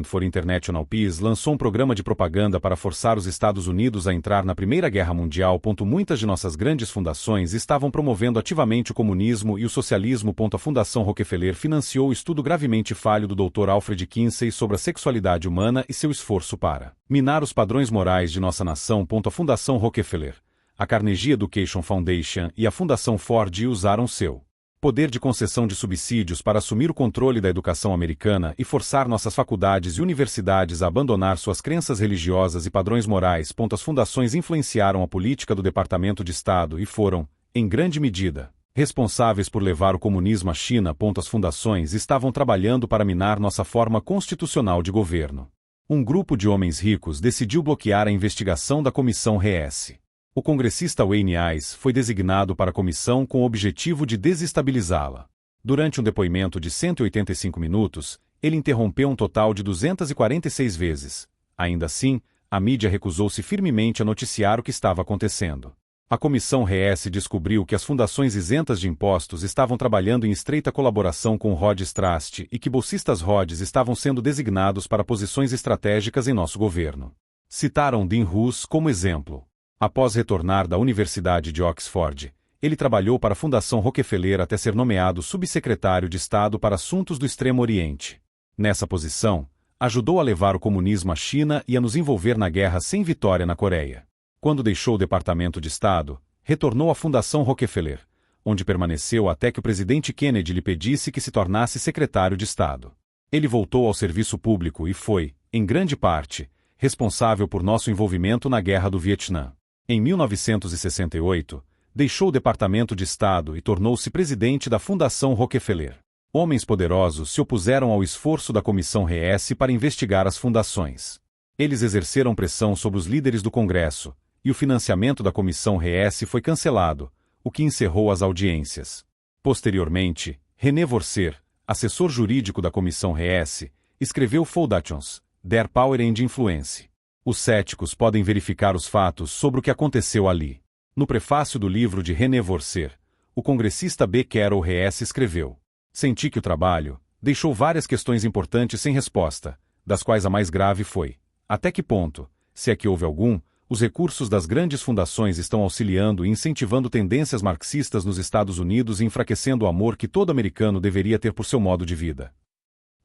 for International Peace lançou um programa de propaganda para forçar os Estados Unidos a entrar na Primeira Guerra Mundial. Muitas de nossas grandes fundações estavam promovendo ativamente o comunismo e o socialismo. A Fundação Rockefeller financiou o estudo gravemente falho do Dr. Alfred Kinsey sobre a sexualidade humana e seu esforço para minar os padrões morais de nossa nação. A Fundação Rockefeller, a Carnegie Education Foundation e a Fundação Ford usaram seu poder de concessão de subsídios para assumir o controle da educação americana e forçar nossas faculdades e universidades a abandonar suas crenças religiosas e padrões morais. As fundações influenciaram a política do Departamento de Estado e foram, em grande medida, responsáveis por levar o comunismo à China. As fundações estavam trabalhando para minar nossa forma constitucional de governo. Um grupo de homens ricos decidiu bloquear a investigação da comissão Hess. O congressista Wayne Ice foi designado para a comissão com o objetivo de desestabilizá-la. Durante um depoimento de 185 minutos, ele interrompeu um total de 246 vezes. Ainda assim, a mídia recusou-se firmemente a noticiar o que estava acontecendo. A comissão Hess descobriu que as fundações isentas de impostos estavam trabalhando em estreita colaboração com Rod Strast e que bolsistas Rhodes estavam sendo designados para posições estratégicas em nosso governo. Citaram Dean Rusk como exemplo. Após retornar da Universidade de Oxford, ele trabalhou para a Fundação Rockefeller até ser nomeado subsecretário de Estado para Assuntos do Extremo Oriente. Nessa posição, ajudou a levar o comunismo à China e a nos envolver na guerra sem vitória na Coreia. Quando deixou o Departamento de Estado, retornou à Fundação Rockefeller, onde permaneceu até que o presidente Kennedy lhe pedisse que se tornasse secretário de Estado. Ele voltou ao serviço público e foi, em grande parte, responsável por nosso envolvimento na Guerra do Vietnã. Em 1968, deixou o Departamento de Estado e tornou-se presidente da Fundação Rockefeller. Homens poderosos se opuseram ao esforço da comissão Hess para investigar as fundações. Eles exerceram pressão sobre os líderes do Congresso, e o financiamento da comissão Hess foi cancelado, o que encerrou as audiências. Posteriormente, René Worcer, assessor jurídico da comissão Hess, escreveu Foundations, Der Power and Influence. Os céticos podem verificar os fatos sobre o que aconteceu ali. No prefácio do livro de René Worcer, o congressista B. Carol Hess escreveu: "Senti que o trabalho deixou várias questões importantes sem resposta, das quais a mais grave foi: até que ponto, se é que houve algum, os recursos das grandes fundações estão auxiliando e incentivando tendências marxistas nos Estados Unidos e enfraquecendo o amor que todo americano deveria ter por seu modo de vida.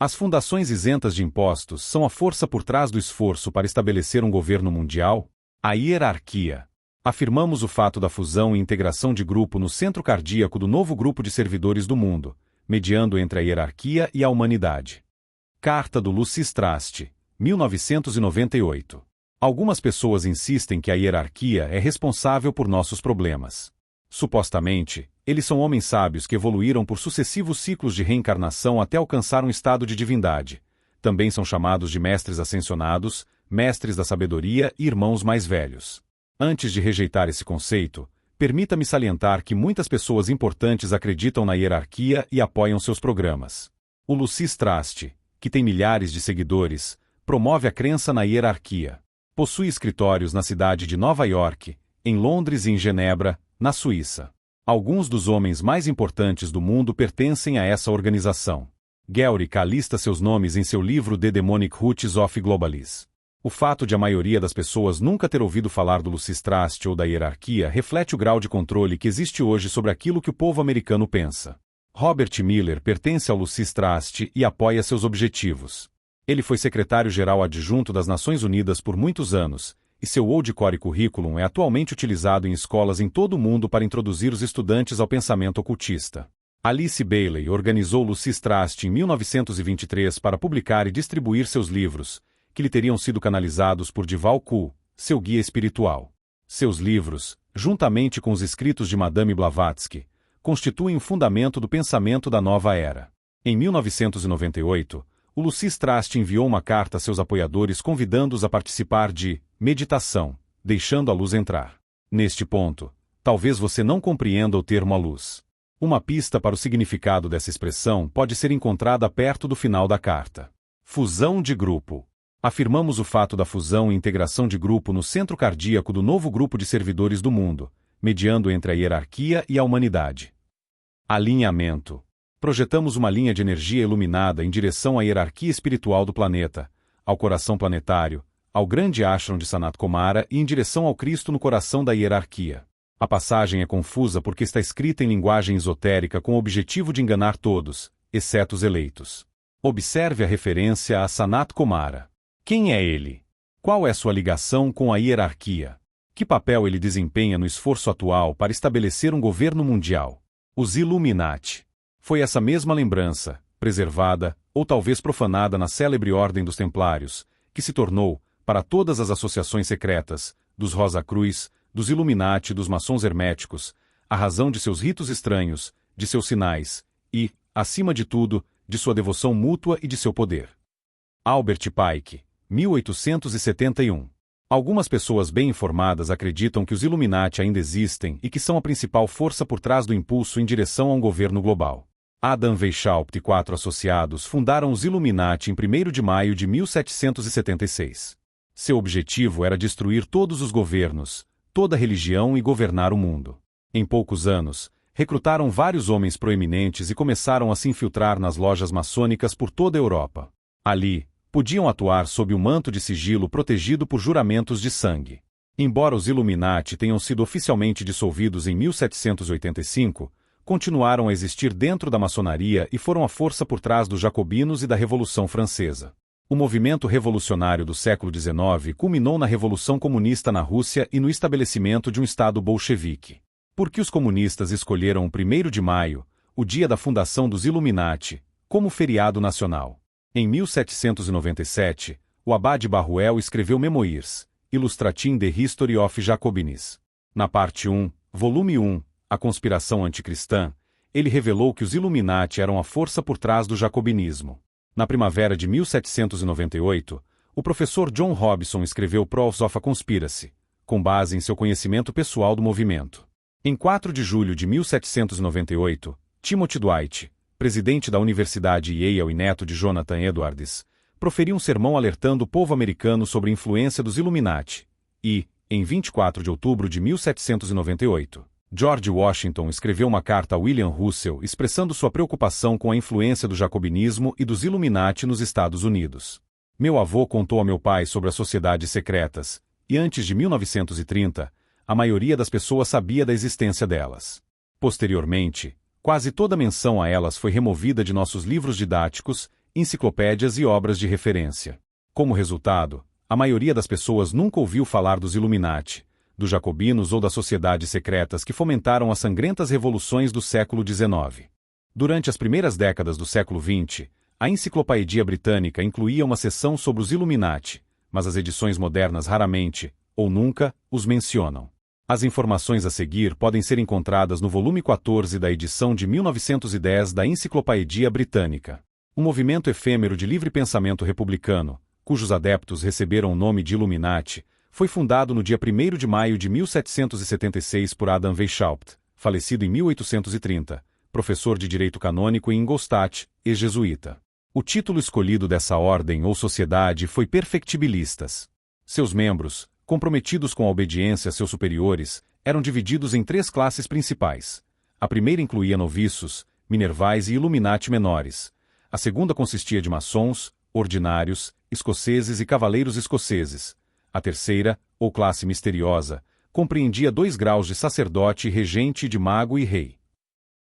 As fundações isentas de impostos são a força por trás do esforço para estabelecer um governo mundial? A hierarquia. Afirmamos o fato da fusão e integração de grupo no centro cardíaco do novo grupo de servidores do mundo, mediando entre a hierarquia e a humanidade. Carta do Lysistrate, 1998. Algumas pessoas insistem que a hierarquia é responsável por nossos problemas. Supostamente, eles são homens sábios que evoluíram por sucessivos ciclos de reencarnação até alcançar um estado de divindade. Também são chamados de mestres ascensionados, mestres da sabedoria e irmãos mais velhos. Antes de rejeitar esse conceito, permita-me salientar que muitas pessoas importantes acreditam na hierarquia e apoiam seus programas. O Lysistrate, que tem milhares de seguidores, promove a crença na hierarquia. Possui escritórios na cidade de Nova York, em Londres e em Genebra, na Suíça. Alguns dos homens mais importantes do mundo pertencem a essa organização. Guerric lista seus nomes em seu livro The Demonic Roots of Globalism. O fato de a maioria das pessoas nunca ter ouvido falar do Lysistrate ou da hierarquia reflete o grau de controle que existe hoje sobre aquilo que o povo americano pensa. Robert Miller pertence ao Lysistrate e apoia seus objetivos. Ele foi secretário-geral adjunto das Nações Unidas por muitos anos, e seu Old Core Curriculum é atualmente utilizado em escolas em todo o mundo para introduzir os estudantes ao pensamento ocultista. Alice Bailey organizou o Lysistrate em 1923 para publicar e distribuir seus livros, que lhe teriam sido canalizados por Djwhal Khul, seu guia espiritual. Seus livros, juntamente com os escritos de Madame Blavatsky, constituem o fundamento do pensamento da nova era. Em 1998, o Lysistrate enviou uma carta a seus apoiadores convidando-os a participar de meditação, deixando a luz entrar. Neste ponto, talvez você não compreenda o termo a luz. Uma pista para o significado dessa expressão pode ser encontrada perto do final da carta. Fusão de grupo. Afirmamos o fato da fusão e integração de grupo no centro cardíaco do novo grupo de servidores do mundo, mediando entre a hierarquia e a humanidade. Alinhamento. Projetamos uma linha de energia iluminada em direção à hierarquia espiritual do planeta, ao coração planetário, ao grande ashram de Sanat Kumara e em direção ao Cristo no coração da hierarquia. A passagem é confusa porque está escrita em linguagem esotérica com o objetivo de enganar todos, exceto os eleitos. Observe a referência a Sanat Kumara. Quem é ele? Qual é sua ligação com a hierarquia? Que papel ele desempenha no esforço atual para estabelecer um governo mundial? Os Illuminati. Foi essa mesma lembrança, preservada, ou talvez profanada na célebre Ordem dos Templários, que se tornou, para todas as associações secretas, dos Rosa Cruz, dos Illuminati e dos maçons herméticos, a razão de seus ritos estranhos, de seus sinais, e, acima de tudo, de sua devoção mútua e de seu poder. Albert Pike, 1871. Algumas pessoas bem informadas acreditam que os Illuminati ainda existem e que são a principal força por trás do impulso em direção a um governo global. Adam Weishaupt e 4 associados fundaram os Illuminati em 1º de maio de 1776. Seu objetivo era destruir todos os governos, toda religião e governar o mundo. Em poucos anos, recrutaram vários homens proeminentes e começaram a se infiltrar nas lojas maçônicas por toda a Europa. Ali, podiam atuar sob o manto de sigilo protegido por juramentos de sangue. Embora os Illuminati tenham sido oficialmente dissolvidos em 1785, continuaram a existir dentro da maçonaria e foram a força por trás dos jacobinos e da Revolução Francesa. O movimento revolucionário do século XIX culminou na Revolução Comunista na Rússia e no estabelecimento de um Estado bolchevique. Por que os comunistas escolheram o 1º de maio, o dia da fundação dos Illuminati, como feriado nacional? Em 1797, o abade Barruel escreveu Memoirs, Illustrating the History of Jacobinism. Na parte 1, volume 1, A Conspiração Anticristã, ele revelou que os Illuminati eram a força por trás do jacobinismo. Na primavera de 1798, o professor John Robson escreveu Proofs of a Conspiracy, com base em seu conhecimento pessoal do movimento. Em 4 de julho de 1798, Timothy Dwight, presidente da Universidade Yale e neto de Jonathan Edwards, proferiu um sermão alertando o povo americano sobre a influência dos Illuminati. E, em 24 de outubro de 1798, George Washington escreveu uma carta a William Russell expressando sua preocupação com a influência do jacobinismo e dos Illuminati nos Estados Unidos. Meu avô contou a meu pai sobre as sociedades secretas, e antes de 1930, a maioria das pessoas sabia da existência delas. Posteriormente, quase toda menção a elas foi removida de nossos livros didáticos, enciclopédias e obras de referência. Como resultado, a maioria das pessoas nunca ouviu falar dos Illuminati, dos jacobinos ou das sociedades secretas que fomentaram as sangrentas revoluções do século XIX. Durante as primeiras décadas do século XX, a Enciclopédia Britânica incluía uma seção sobre os Illuminati, mas as edições modernas raramente, ou nunca, os mencionam. As informações a seguir podem ser encontradas no volume 14 da edição de 1910 da Enciclopédia Britânica. Um movimento efêmero de livre pensamento republicano, cujos adeptos receberam o nome de Illuminati, foi fundado no dia 1º de maio de 1776 por Adam Weishaupt, falecido em 1830, professor de Direito Canônico em Ingolstadt, e jesuíta. O título escolhido dessa ordem ou sociedade foi Perfectibilistas. Seus membros, comprometidos com a obediência a seus superiores, eram divididos em 3 classes principais. A primeira incluía noviços, minervais e Illuminati menores. A segunda consistia de maçons, ordinários, escoceses e cavaleiros escoceses. A terceira, ou classe misteriosa, compreendia 2 graus de sacerdote, regente, de mago e rei.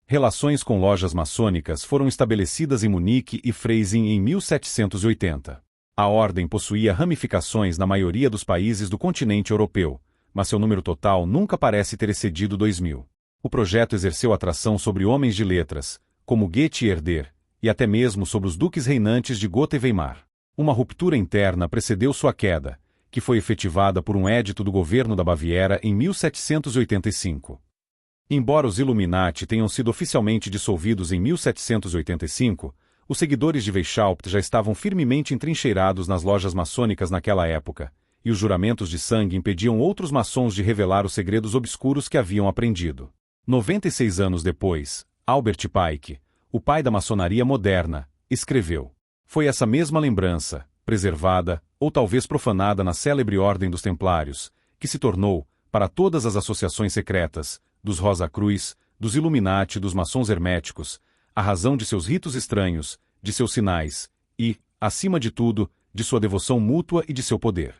Relações com lojas maçônicas foram estabelecidas em Munique e Freising em 1780. A ordem possuía ramificações na maioria dos países do continente europeu, mas seu número total nunca parece ter excedido 2.000. O projeto exerceu atração sobre homens de letras, como Goethe e Herder, e até mesmo sobre os duques reinantes de Gotha e Weimar. Uma ruptura interna precedeu sua queda, que foi efetivada por um édito do governo da Baviera em 1785. Embora os Illuminati tenham sido oficialmente dissolvidos em 1785, os seguidores de Weishaupt já estavam firmemente entrincheirados nas lojas maçônicas naquela época, e os juramentos de sangue impediam outros maçons de revelar os segredos obscuros que haviam aprendido. 96 anos depois, Albert Pike, o pai da maçonaria moderna, escreveu: "Foi essa mesma lembrança, preservada, ou talvez profanada na célebre Ordem dos Templários, que se tornou, para todas as associações secretas, dos Rosa Cruz, dos Illuminati e dos maçons herméticos, a razão de seus ritos estranhos, de seus sinais, e, acima de tudo, de sua devoção mútua e de seu poder."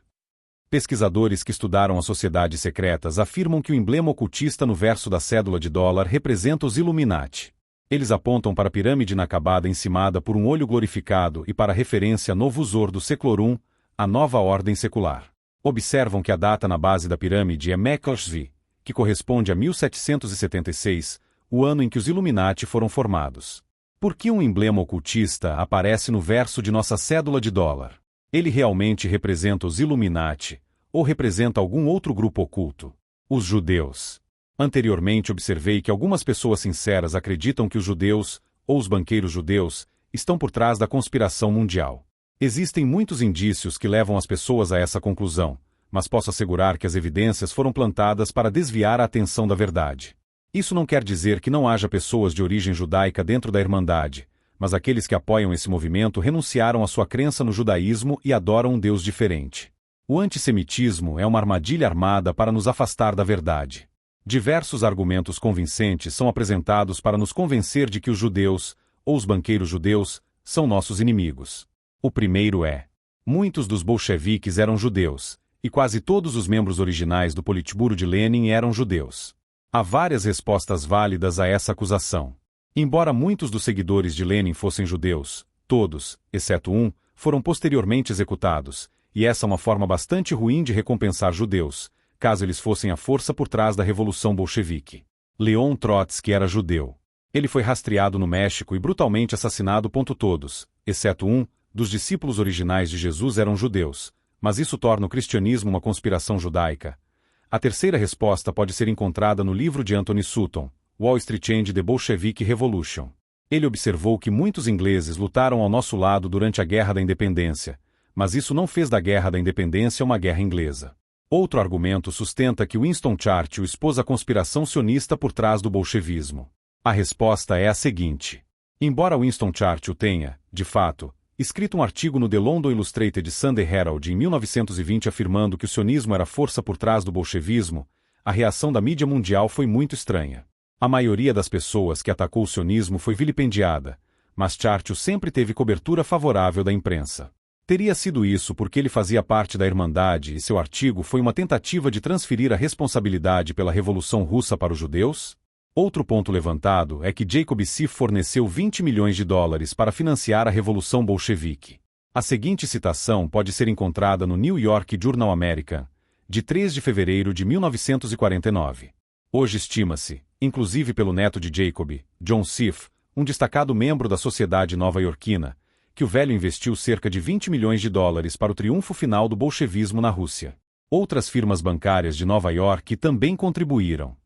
Pesquisadores que estudaram as sociedades secretas afirmam que o emblema ocultista no verso da cédula de dólar representa os Illuminati. Eles apontam para a pirâmide inacabada encimada por um olho glorificado e para a referência Novus Ordo Seclorum, a nova ordem secular. Observam que a data na base da pirâmide é Meckelshvi, que corresponde a 1776, o ano em que os Illuminati foram formados. Por que um emblema ocultista aparece no verso de nossa cédula de dólar? Ele realmente representa os Illuminati, ou representa algum outro grupo oculto? Os judeus. Anteriormente observei que algumas pessoas sinceras acreditam que os judeus, ou os banqueiros judeus, estão por trás da conspiração mundial. Existem muitos indícios que levam as pessoas a essa conclusão, mas posso assegurar que as evidências foram plantadas para desviar a atenção da verdade. Isso não quer dizer que não haja pessoas de origem judaica dentro da Irmandade, mas aqueles que apoiam esse movimento renunciaram à sua crença no judaísmo e adoram um Deus diferente. O antissemitismo é uma armadilha armada para nos afastar da verdade. Diversos argumentos convincentes são apresentados para nos convencer de que os judeus, ou os banqueiros judeus, são nossos inimigos. O primeiro é: muitos dos bolcheviques eram judeus, e quase todos os membros originais do Politburo de Lenin eram judeus. Há várias respostas válidas a essa acusação. Embora muitos dos seguidores de Lenin fossem judeus, todos, exceto um, foram posteriormente executados, e essa é uma forma bastante ruim de recompensar judeus, caso eles fossem a força por trás da Revolução Bolchevique. Leon Trotsky era judeu. Ele foi rastreado no México e brutalmente assassinado. Todos, exceto um, dos discípulos originais de Jesus eram judeus, mas isso torna o cristianismo uma conspiração judaica. A terceira resposta pode ser encontrada no livro de Anthony Sutton, Wall Street and the Bolshevik Revolution. Ele observou que muitos ingleses lutaram ao nosso lado durante a Guerra da Independência, mas isso não fez da Guerra da Independência uma guerra inglesa. Outro argumento sustenta que Winston Churchill expôs a conspiração sionista por trás do bolchevismo. A resposta é a seguinte: embora Winston Churchill tenha, de fato, escrito um artigo no The London Illustrated Sunday Herald em 1920 afirmando que o sionismo era a força por trás do bolchevismo, a reação da mídia mundial foi muito estranha. A maioria das pessoas que atacou o sionismo foi vilipendiada, mas Churchill sempre teve cobertura favorável da imprensa. Teria sido isso porque ele fazia parte da Irmandade e seu artigo foi uma tentativa de transferir a responsabilidade pela Revolução Russa para os judeus? Outro ponto levantado é que Jacob Schiff forneceu 20 milhões de dólares para financiar a Revolução Bolchevique. A seguinte citação pode ser encontrada no New York Journal American, de 3 de fevereiro de 1949. Hoje estima-se, inclusive pelo neto de Jacob, John Schiff, um destacado membro da sociedade nova-iorquina, que o velho investiu cerca de 20 milhões de dólares para o triunfo final do bolchevismo na Rússia. Outras firmas bancárias de Nova York também contribuíram.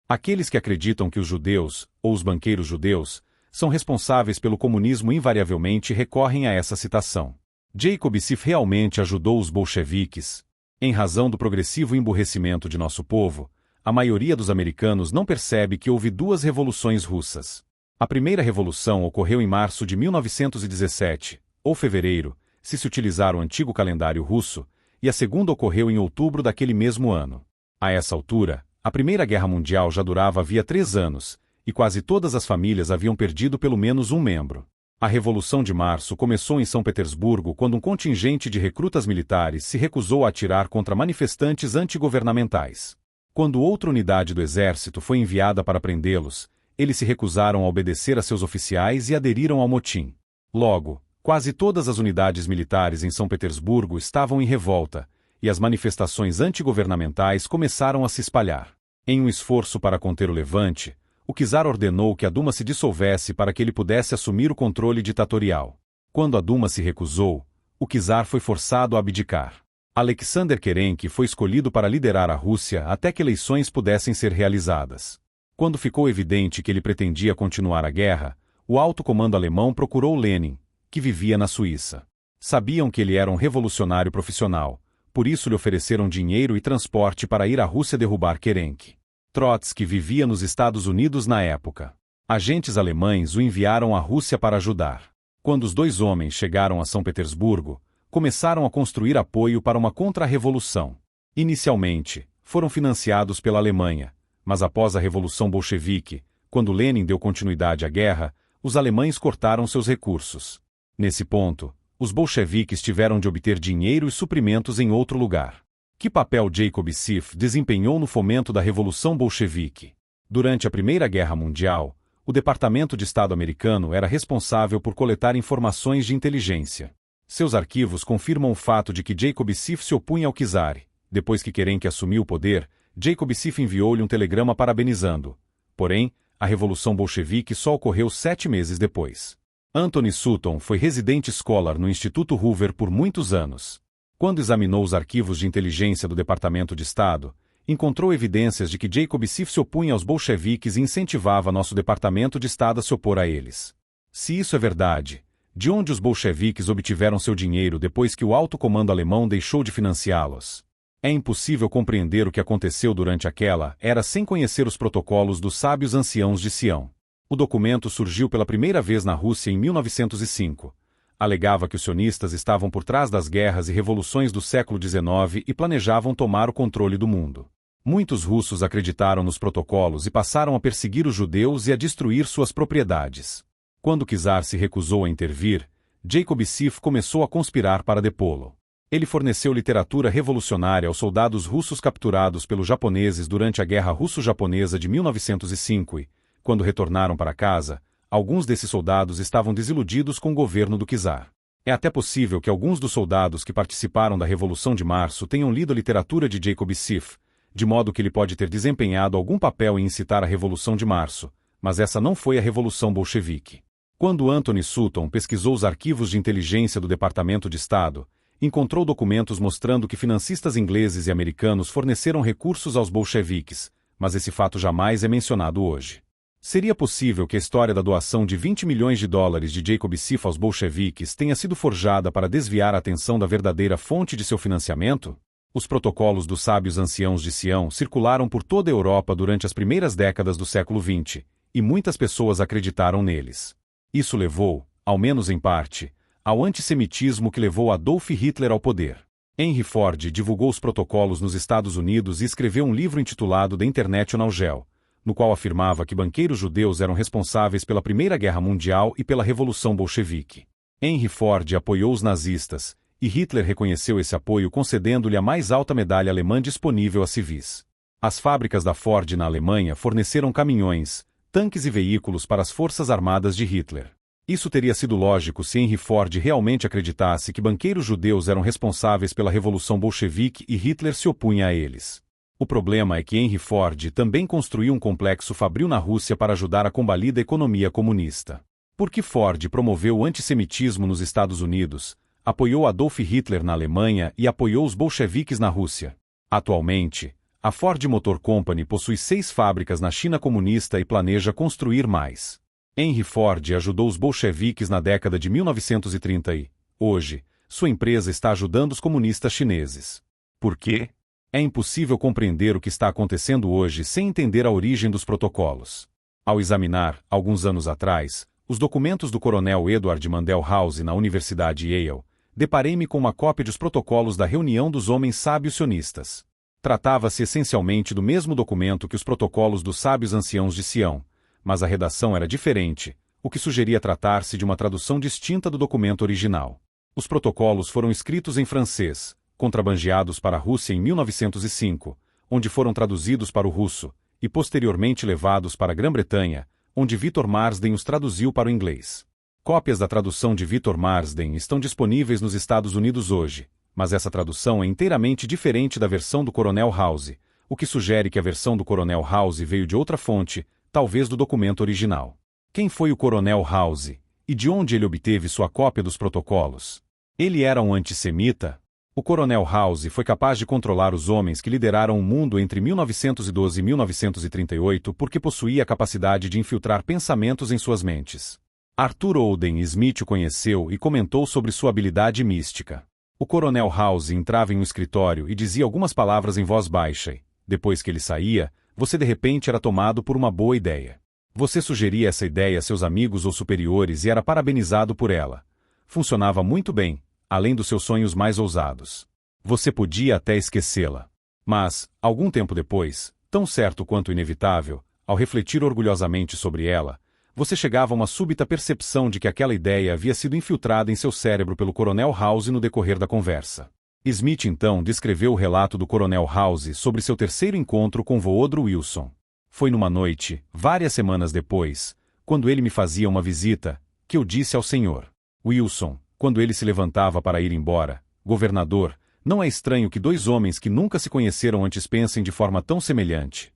Aqueles que acreditam que os judeus, ou os banqueiros judeus, são responsáveis pelo comunismo invariavelmente recorrem a essa citação. Jacob Schiff realmente ajudou os bolcheviques. Em razão do progressivo emburrecimento de nosso povo, a maioria dos americanos não percebe que houve duas revoluções russas. A primeira revolução ocorreu em março de 1917, ou fevereiro, se utilizar o antigo calendário russo, e a segunda ocorreu em outubro daquele mesmo ano. A essa altura, a Primeira Guerra Mundial já durava havia 3 anos, e quase todas as famílias haviam perdido pelo menos um membro. A Revolução de Março começou em São Petersburgo quando um contingente de recrutas militares se recusou a atirar contra manifestantes antigovernamentais. Quando outra unidade do exército foi enviada para prendê-los, eles se recusaram a obedecer a seus oficiais e aderiram ao motim. Logo, quase todas as unidades militares em São Petersburgo estavam em revolta, e as manifestações antigovernamentais começaram a se espalhar. Em um esforço para conter o levante, o czar ordenou que a Duma se dissolvesse para que ele pudesse assumir o controle ditatorial. Quando a Duma se recusou, o czar foi forçado a abdicar. Alexander Kerenski foi escolhido para liderar a Rússia até que eleições pudessem ser realizadas. Quando ficou evidente que ele pretendia continuar a guerra, o alto comando alemão procurou Lenin, que vivia na Suíça. Sabiam que ele era um revolucionário profissional, por isso lhe ofereceram dinheiro e transporte para ir à Rússia derrubar Kerenski. Trotsky vivia nos Estados Unidos na época. Agentes alemães o enviaram à Rússia para ajudar. Quando os dois homens chegaram a São Petersburgo, começaram a construir apoio para uma contra-revolução. Inicialmente, foram financiados pela Alemanha, mas após a Revolução Bolchevique, quando Lenin deu continuidade à guerra, os alemães cortaram seus recursos. Nesse ponto, os bolcheviques tiveram de obter dinheiro e suprimentos em outro lugar. Que papel Jacob Schiff desempenhou no fomento da Revolução Bolchevique? Durante a Primeira Guerra Mundial, o Departamento de Estado americano era responsável por coletar informações de inteligência. Seus arquivos confirmam o fato de que Jacob Schiff se opunha ao czar. Depois que Kerenski assumiu o poder, Jacob Schiff enviou-lhe um telegrama parabenizando. Porém, a Revolução Bolchevique só ocorreu 7 meses depois. Anthony Sutton foi residente scholar no Instituto Hoover por muitos anos. Quando examinou os arquivos de inteligência do Departamento de Estado, encontrou evidências de que Jacob Schiff se opunha aos bolcheviques e incentivava nosso Departamento de Estado a se opor a eles. Se isso é verdade, de onde os bolcheviques obtiveram seu dinheiro depois que o alto comando alemão deixou de financiá-los? É impossível compreender o que aconteceu durante aquela era sem conhecer os protocolos dos sábios anciãos de Sião. O documento surgiu pela primeira vez na Rússia em 1905. Alegava que os sionistas estavam por trás das guerras e revoluções do século XIX e planejavam tomar o controle do mundo. Muitos russos acreditaram nos protocolos e passaram a perseguir os judeus e a destruir suas propriedades. Quando o czar se recusou a intervir, Jacob Schiff começou a conspirar para depô-lo. Ele forneceu literatura revolucionária aos soldados russos capturados pelos japoneses durante a Guerra Russo-Japonesa de 1905 e, quando retornaram para casa, alguns desses soldados estavam desiludidos com o governo do czar. É até possível que alguns dos soldados que participaram da Revolução de Março tenham lido a literatura de Jacob Schiff, de modo que ele pode ter desempenhado algum papel em incitar a Revolução de Março, mas essa não foi a Revolução Bolchevique. Quando Anthony Sutton pesquisou os arquivos de inteligência do Departamento de Estado, encontrou documentos mostrando que financistas ingleses e americanos forneceram recursos aos bolcheviques, mas esse fato jamais é mencionado hoje. Seria possível que a história da doação de 20 milhões de dólares de Jacob Schiff aos bolcheviques tenha sido forjada para desviar a atenção da verdadeira fonte de seu financiamento? Os protocolos dos sábios anciãos de Sião circularam por toda a Europa durante as primeiras décadas do século XX, e muitas pessoas acreditaram neles. Isso levou, ao menos em parte, ao antissemitismo que levou Adolf Hitler ao poder. Henry Ford divulgou os protocolos nos Estados Unidos e escreveu um livro intitulado The International Gel, no qual afirmava que banqueiros judeus eram responsáveis pela Primeira Guerra Mundial e pela Revolução Bolchevique. Henry Ford apoiou os nazistas, e Hitler reconheceu esse apoio concedendo-lhe a mais alta medalha alemã disponível a civis. As fábricas da Ford na Alemanha forneceram caminhões, tanques e veículos para as forças armadas de Hitler. Isso teria sido lógico se Henry Ford realmente acreditasse que banqueiros judeus eram responsáveis pela Revolução Bolchevique e Hitler se opunha a eles. O problema é que Henry Ford também construiu um complexo fabril na Rússia para ajudar a combalida economia comunista. Porque Ford promoveu o antissemitismo nos Estados Unidos, apoiou Adolf Hitler na Alemanha e apoiou os bolcheviques na Rússia. Atualmente, a Ford Motor Company possui 6 fábricas na China comunista e planeja construir mais. Henry Ford ajudou os bolcheviques na década de 1930 e, hoje, sua empresa está ajudando os comunistas chineses. Por quê? É impossível compreender o que está acontecendo hoje sem entender a origem dos protocolos. Ao examinar, alguns anos atrás, os documentos do coronel Edward Mandell House na Universidade Yale, deparei-me com uma cópia dos protocolos da reunião dos homens sábios sionistas. Tratava-se essencialmente do mesmo documento que os protocolos dos sábios anciãos de Sião, mas a redação era diferente, o que sugeria tratar-se de uma tradução distinta do documento original. Os protocolos foram escritos em francês, contrabandeados para a Rússia em 1905, onde foram traduzidos para o russo, e posteriormente levados para a Grã-Bretanha, onde Victor Marsden os traduziu para o inglês. Cópias da tradução de Victor Marsden estão disponíveis nos Estados Unidos hoje, mas essa tradução é inteiramente diferente da versão do Coronel House, o que sugere que a versão do Coronel House veio de outra fonte, talvez do documento original. Quem foi o Coronel House, e de onde ele obteve sua cópia dos protocolos? Ele era um antissemita? O Coronel House foi capaz de controlar os homens que lideraram o mundo entre 1912 e 1938 porque possuía a capacidade de infiltrar pensamentos em suas mentes. Arthur Oden Smith o conheceu e comentou sobre sua habilidade mística. O Coronel House entrava em um escritório e dizia algumas palavras em voz baixa e, depois que ele saía, você de repente era tomado por uma boa ideia. Você sugeria essa ideia a seus amigos ou superiores e era parabenizado por ela. Funcionava muito bem, além dos seus sonhos mais ousados. Você podia até esquecê-la. Mas, algum tempo depois, tão certo quanto inevitável, ao refletir orgulhosamente sobre ela, você chegava a uma súbita percepção de que aquela ideia havia sido infiltrada em seu cérebro pelo Coronel House no decorrer da conversa. Smith então descreveu o relato do Coronel House sobre seu terceiro encontro com Woodrow Wilson. Foi numa noite, várias semanas depois, quando ele me fazia uma visita, que eu disse ao Sr. Wilson, quando ele se levantava para ir embora, governador, não é estranho que 2 homens que nunca se conheceram antes pensem de forma tão semelhante.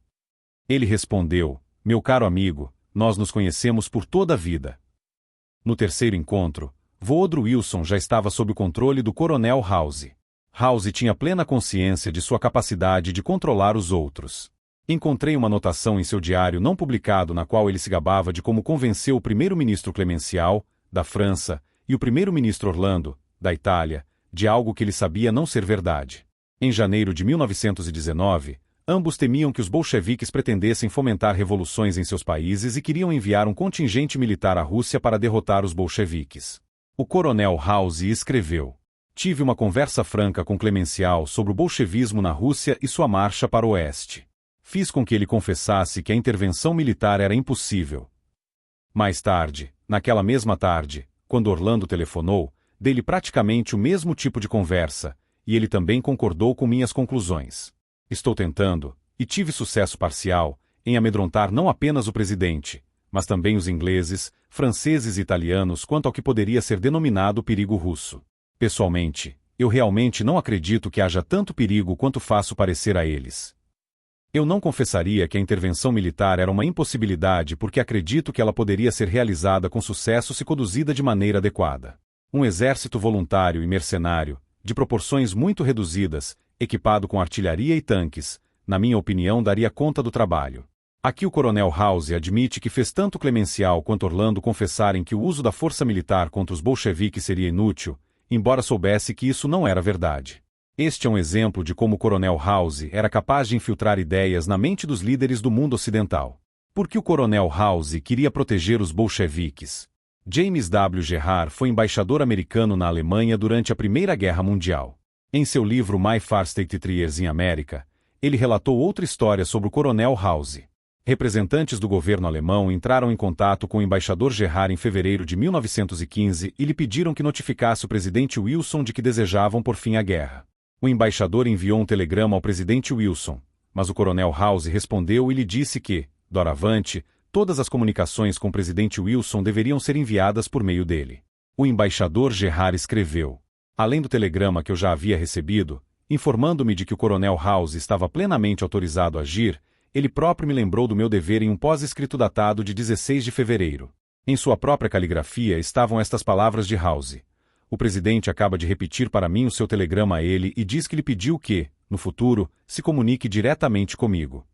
Ele respondeu, meu caro amigo, nós nos conhecemos por toda a vida. No terceiro encontro, Woodrow Wilson já estava sob o controle do Coronel House. House tinha plena consciência de sua capacidade de controlar os outros. Encontrei uma anotação em seu diário não publicado na qual ele se gabava de como convenceu o primeiro-ministro Clemencial, da França, e o primeiro-ministro Orlando, da Itália, de algo que ele sabia não ser verdade. Em janeiro de 1919, ambos temiam que os bolcheviques pretendessem fomentar revoluções em seus países e queriam enviar um contingente militar à Rússia para derrotar os bolcheviques. O Coronel House escreveu: tive uma conversa franca com Clemencial sobre o bolchevismo na Rússia e sua marcha para o oeste. Fiz com que ele confessasse que a intervenção militar era impossível. Mais tarde, naquela mesma tarde, quando Orlando telefonou, dei-lhe praticamente o mesmo tipo de conversa, e ele também concordou com minhas conclusões. Estou tentando, e tive sucesso parcial, em amedrontar não apenas o presidente, mas também os ingleses, franceses e italianos quanto ao que poderia ser denominado perigo russo. Pessoalmente, eu realmente não acredito que haja tanto perigo quanto faço parecer a eles. Eu não confessaria que a intervenção militar era uma impossibilidade porque acredito que ela poderia ser realizada com sucesso se conduzida de maneira adequada. Um exército voluntário e mercenário, de proporções muito reduzidas, equipado com artilharia e tanques, na minha opinião daria conta do trabalho. Aqui o Coronel House admite que fez tanto Clemencial quanto Orlando confessarem que o uso da força militar contra os bolcheviques seria inútil, embora soubesse que isso não era verdade. Este é um exemplo de como o Coronel House era capaz de infiltrar ideias na mente dos líderes do mundo ocidental. Porque o Coronel House queria proteger os bolcheviques. James W. Gerard foi embaixador americano na Alemanha durante a Primeira Guerra Mundial. Em seu livro My Far State Years in America, ele relatou outra história sobre o Coronel House. Representantes do governo alemão entraram em contato com o embaixador Gerhard em fevereiro de 1915 e lhe pediram que notificasse o presidente Wilson de que desejavam pôr fim à guerra. O embaixador enviou um telegrama ao presidente Wilson, mas o coronel House respondeu e lhe disse que, doravante, todas as comunicações com o presidente Wilson deveriam ser enviadas por meio dele. O embaixador Gerhard escreveu: além do telegrama que eu já havia recebido, informando-me de que o coronel House estava plenamente autorizado a agir, ele próprio me lembrou do meu dever em um pós-escrito datado de 16 de fevereiro. Em sua própria caligrafia estavam estas palavras de House: o presidente acaba de repetir para mim o seu telegrama a ele e diz que lhe pediu que, no futuro, se comunique diretamente comigo.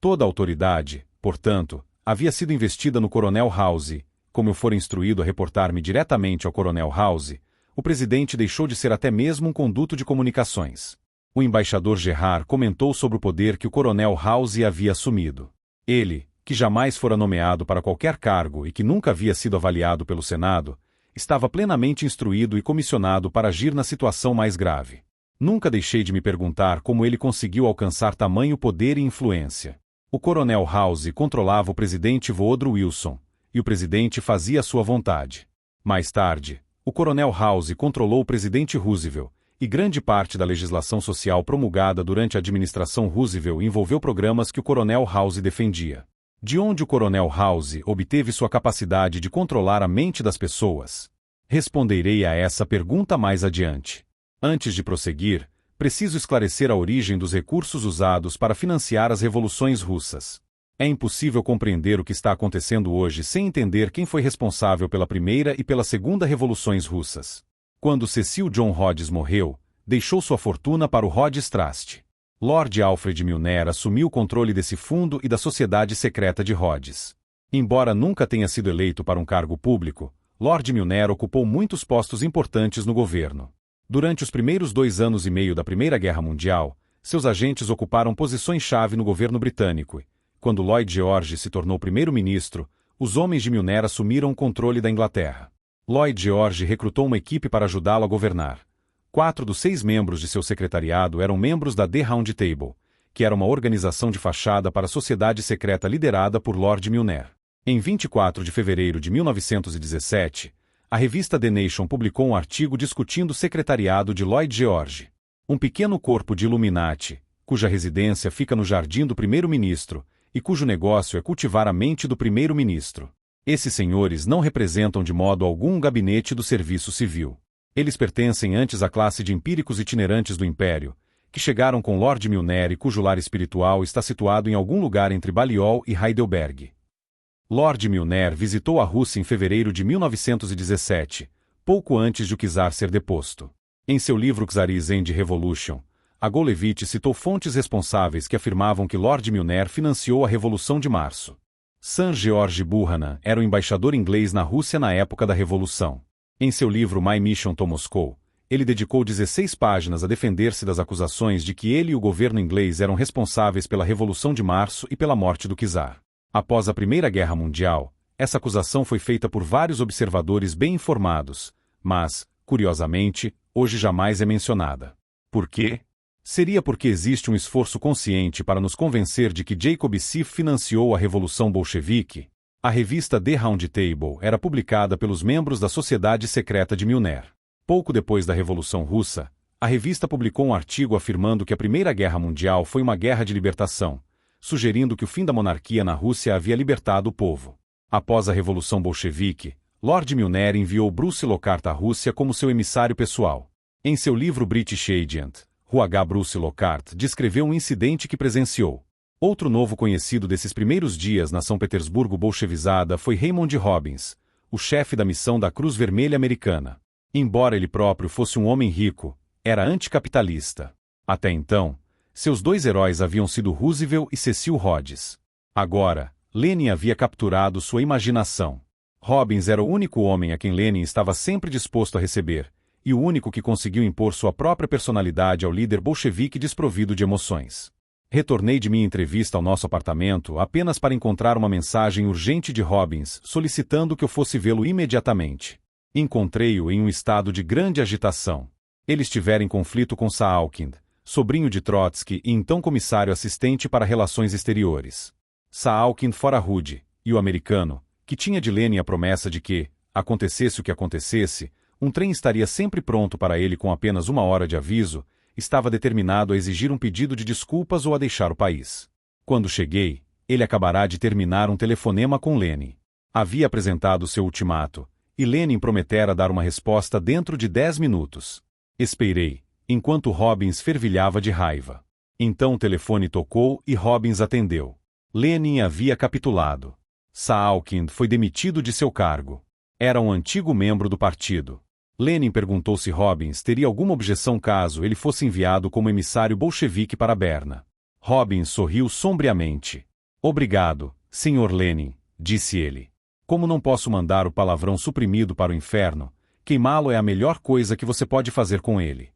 Toda a autoridade, portanto, havia sido investida no coronel House. Como eu fora instruído a reportar-me diretamente ao coronel House, o presidente deixou de ser até mesmo um conduto de comunicações. O embaixador Gerhard comentou sobre o poder que o coronel House havia assumido. Ele, que jamais fora nomeado para qualquer cargo e que nunca havia sido avaliado pelo Senado, estava plenamente instruído e comissionado para agir na situação mais grave. Nunca deixei de me perguntar como ele conseguiu alcançar tamanho poder e influência. O coronel House controlava o presidente Woodrow Wilson, e o presidente fazia a sua vontade. Mais tarde, o coronel House controlou o presidente Roosevelt, e grande parte da legislação social promulgada durante a administração Roosevelt envolveu programas que o coronel House defendia. De onde o coronel House obteve sua capacidade de controlar a mente das pessoas? Responderei a essa pergunta mais adiante. Antes de prosseguir, preciso esclarecer a origem dos recursos usados para financiar as revoluções russas. É impossível compreender o que está acontecendo hoje sem entender quem foi responsável pela primeira e pela segunda revoluções russas. Quando Cecil John Rhodes morreu, deixou sua fortuna para o Rhodes Trust. Lord Alfred Milner assumiu o controle desse fundo e da sociedade secreta de Rhodes. Embora nunca tenha sido eleito para um cargo público, Lord Milner ocupou muitos postos importantes no governo. Durante os primeiros 2 anos e meio da Primeira Guerra Mundial, seus agentes ocuparam posições-chave no governo britânico. Quando Lloyd George se tornou primeiro-ministro, os homens de Milner assumiram o controle da Inglaterra. Lloyd George recrutou uma equipe para ajudá-lo a governar. 4 dos 6 membros de seu secretariado eram membros da The Round Table, que era uma organização de fachada para a sociedade secreta liderada por Lord Milner. Em 24 de fevereiro de 1917, a revista The Nation publicou um artigo discutindo o secretariado de Lloyd George. Um pequeno corpo de Illuminati, cuja residência fica no jardim do primeiro-ministro, e cujo negócio é cultivar a mente do primeiro-ministro. Esses senhores não representam de modo algum o gabinete do serviço civil. Eles pertencem antes à classe de empíricos itinerantes do Império, que chegaram com Lord Milner e cujo lar espiritual está situado em algum lugar entre Balliol e Heidelberg. Lord Milner visitou a Rússia em fevereiro de 1917, pouco antes de o czar ser deposto. Em seu livro Czar's End Revolution, Agolevich citou fontes responsáveis que afirmavam que Lord Milner financiou a Revolução de Março. Sir George Buchanan era o embaixador inglês na Rússia na época da Revolução. Em seu livro My Mission to Moscow, ele dedicou 16 páginas a defender-se das acusações de que ele e o governo inglês eram responsáveis pela Revolução de Março e pela morte do czar. Após a Primeira Guerra Mundial, essa acusação foi feita por vários observadores bem informados, mas, curiosamente, hoje jamais é mencionada. Por quê? Seria porque existe um esforço consciente para nos convencer de que Jacob Schiff financiou a Revolução Bolchevique? A revista The Round Table era publicada pelos membros da Sociedade Secreta de Milner. Pouco depois da Revolução Russa, a revista publicou um artigo afirmando que a Primeira Guerra Mundial foi uma guerra de libertação, sugerindo que o fim da monarquia na Rússia havia libertado o povo. Após a Revolução Bolchevique, Lord Milner enviou Bruce Lockhart à Rússia como seu emissário pessoal. Em seu livro British Agent, H. Bruce Lockhart descreveu um incidente que presenciou. Outro novo conhecido desses primeiros dias na São Petersburgo bolchevizada foi Raymond Robbins, o chefe da missão da Cruz Vermelha Americana. Embora ele próprio fosse um homem rico, era anticapitalista. Até então, seus 2 heróis haviam sido Roosevelt e Cecil Rhodes. Agora, Lenin havia capturado sua imaginação. Robbins era o único homem a quem Lenin estava sempre disposto a receber, e o único que conseguiu impor sua própria personalidade ao líder bolchevique desprovido de emoções. Retornei de minha entrevista ao nosso apartamento apenas para encontrar uma mensagem urgente de Robbins solicitando que eu fosse vê-lo imediatamente. Encontrei-o em um estado de grande agitação. Ele estivera em conflito com Saalkin, sobrinho de Trotsky e então comissário assistente para relações exteriores. Saalkin fora rude, e o americano, que tinha de Lenin a promessa de que, acontecesse o que acontecesse, um trem estaria sempre pronto para ele com apenas 1 hora de aviso, estava determinado a exigir um pedido de desculpas ou a deixar o país. Quando cheguei, ele acabará de terminar um telefonema com Lenin. Havia apresentado seu ultimato, e Lenin prometera dar uma resposta dentro de 10 minutos. Esperei, enquanto Robbins fervilhava de raiva. Então o telefone tocou e Robbins atendeu. Lenin havia capitulado. Saalkin foi demitido de seu cargo. Era um antigo membro do partido. Lenin perguntou se Robbins teria alguma objeção caso ele fosse enviado como emissário bolchevique para Berna. Robbins sorriu sombriamente. Obrigado, Sr. Lenin, disse ele. Como não posso mandar o palavrão suprimido para o inferno, queimá-lo é a melhor coisa que você pode fazer com ele.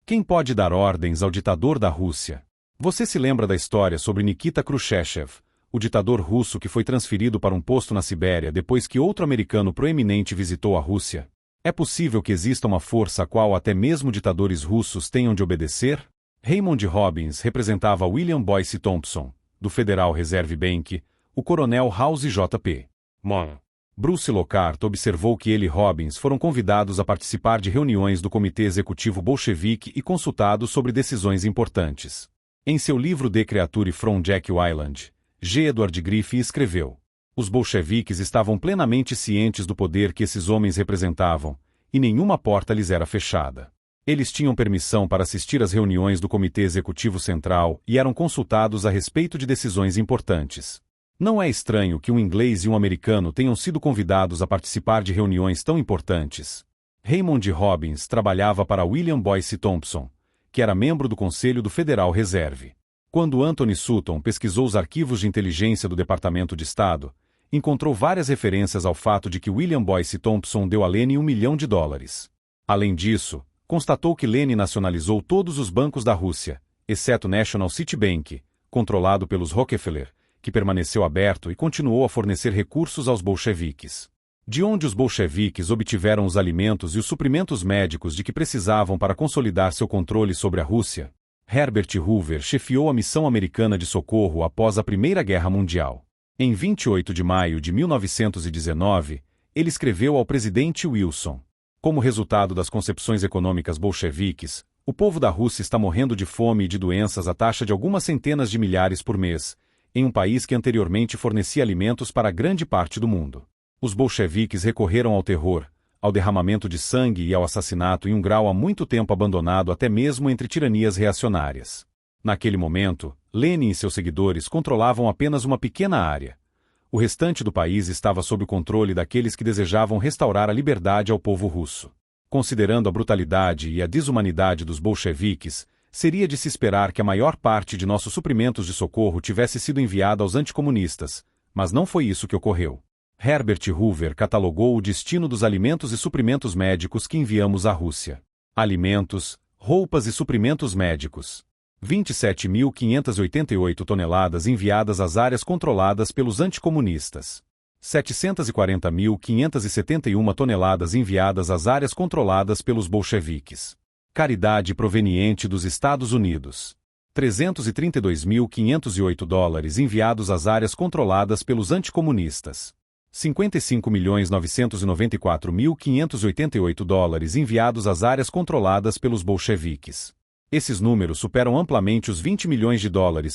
Quem pode dar ordens ao ditador da Rússia? Você se lembra da história sobre Nikita Khrushchev, o ditador russo que foi transferido para um posto na Sibéria depois que outro americano proeminente visitou a Rússia? É possível que exista uma força a qual até mesmo ditadores russos tenham de obedecer? Raymond Robbins representava William Boyce Thompson, do Federal Reserve Bank, o coronel House J.P. Morgan. Bruce Lockhart observou que ele e Robbins foram convidados a participar de reuniões do Comitê Executivo Bolchevique e consultados sobre decisões importantes. Em seu livro De Creature from Jekyll Island, G. Edward Griffin escreveu: os bolcheviques estavam plenamente cientes do poder que esses homens representavam, e nenhuma porta lhes era fechada. Eles tinham permissão para assistir às reuniões do Comitê Executivo Central e eram consultados a respeito de decisões importantes. Não é estranho que um inglês e um americano tenham sido convidados a participar de reuniões tão importantes. Raymond Robbins trabalhava para William Boyce Thompson, que era membro do Conselho do Federal Reserve. Quando Anthony Sutton pesquisou os arquivos de inteligência do Departamento de Estado, encontrou várias referências ao fato de que William Boyce Thompson deu a Lenin $1 milhão. Além disso, constatou que Lenin nacionalizou todos os bancos da Rússia, exceto National City Bank, controlado pelos Rockefeller, que permaneceu aberto e continuou a fornecer recursos aos bolcheviques. De onde os bolcheviques obtiveram os alimentos e os suprimentos médicos de que precisavam para consolidar seu controle sobre a Rússia? Herbert Hoover chefiou a missão americana de socorro após a Primeira Guerra Mundial. Em 28 de maio de 1919, ele escreveu ao presidente Wilson: como resultado das concepções econômicas bolcheviques, o povo da Rússia está morrendo de fome e de doenças à taxa de algumas centenas de milhares por mês, em um país que anteriormente fornecia alimentos para grande parte do mundo. Os bolcheviques recorreram ao terror, ao derramamento de sangue e ao assassinato em um grau há muito tempo abandonado até mesmo entre tiranias reacionárias. Naquele momento, Lenin e seus seguidores controlavam apenas uma pequena área. O restante do país estava sob o controle daqueles que desejavam restaurar a liberdade ao povo russo. Considerando a brutalidade e a desumanidade dos bolcheviques, seria de se esperar que a maior parte de nossos suprimentos de socorro tivesse sido enviada aos anticomunistas, mas não foi isso que ocorreu. Herbert Hoover catalogou o destino dos alimentos e suprimentos médicos que enviamos à Rússia. Alimentos, roupas e suprimentos médicos. 27.588 toneladas enviadas às áreas controladas pelos anticomunistas. 740.571 toneladas enviadas às áreas controladas pelos bolcheviques. Caridade proveniente dos Estados Unidos. $332.508 enviados às áreas controladas pelos anticomunistas. $55.994.588 enviados às áreas controladas pelos bolcheviques. Esses números superam amplamente os $20 milhões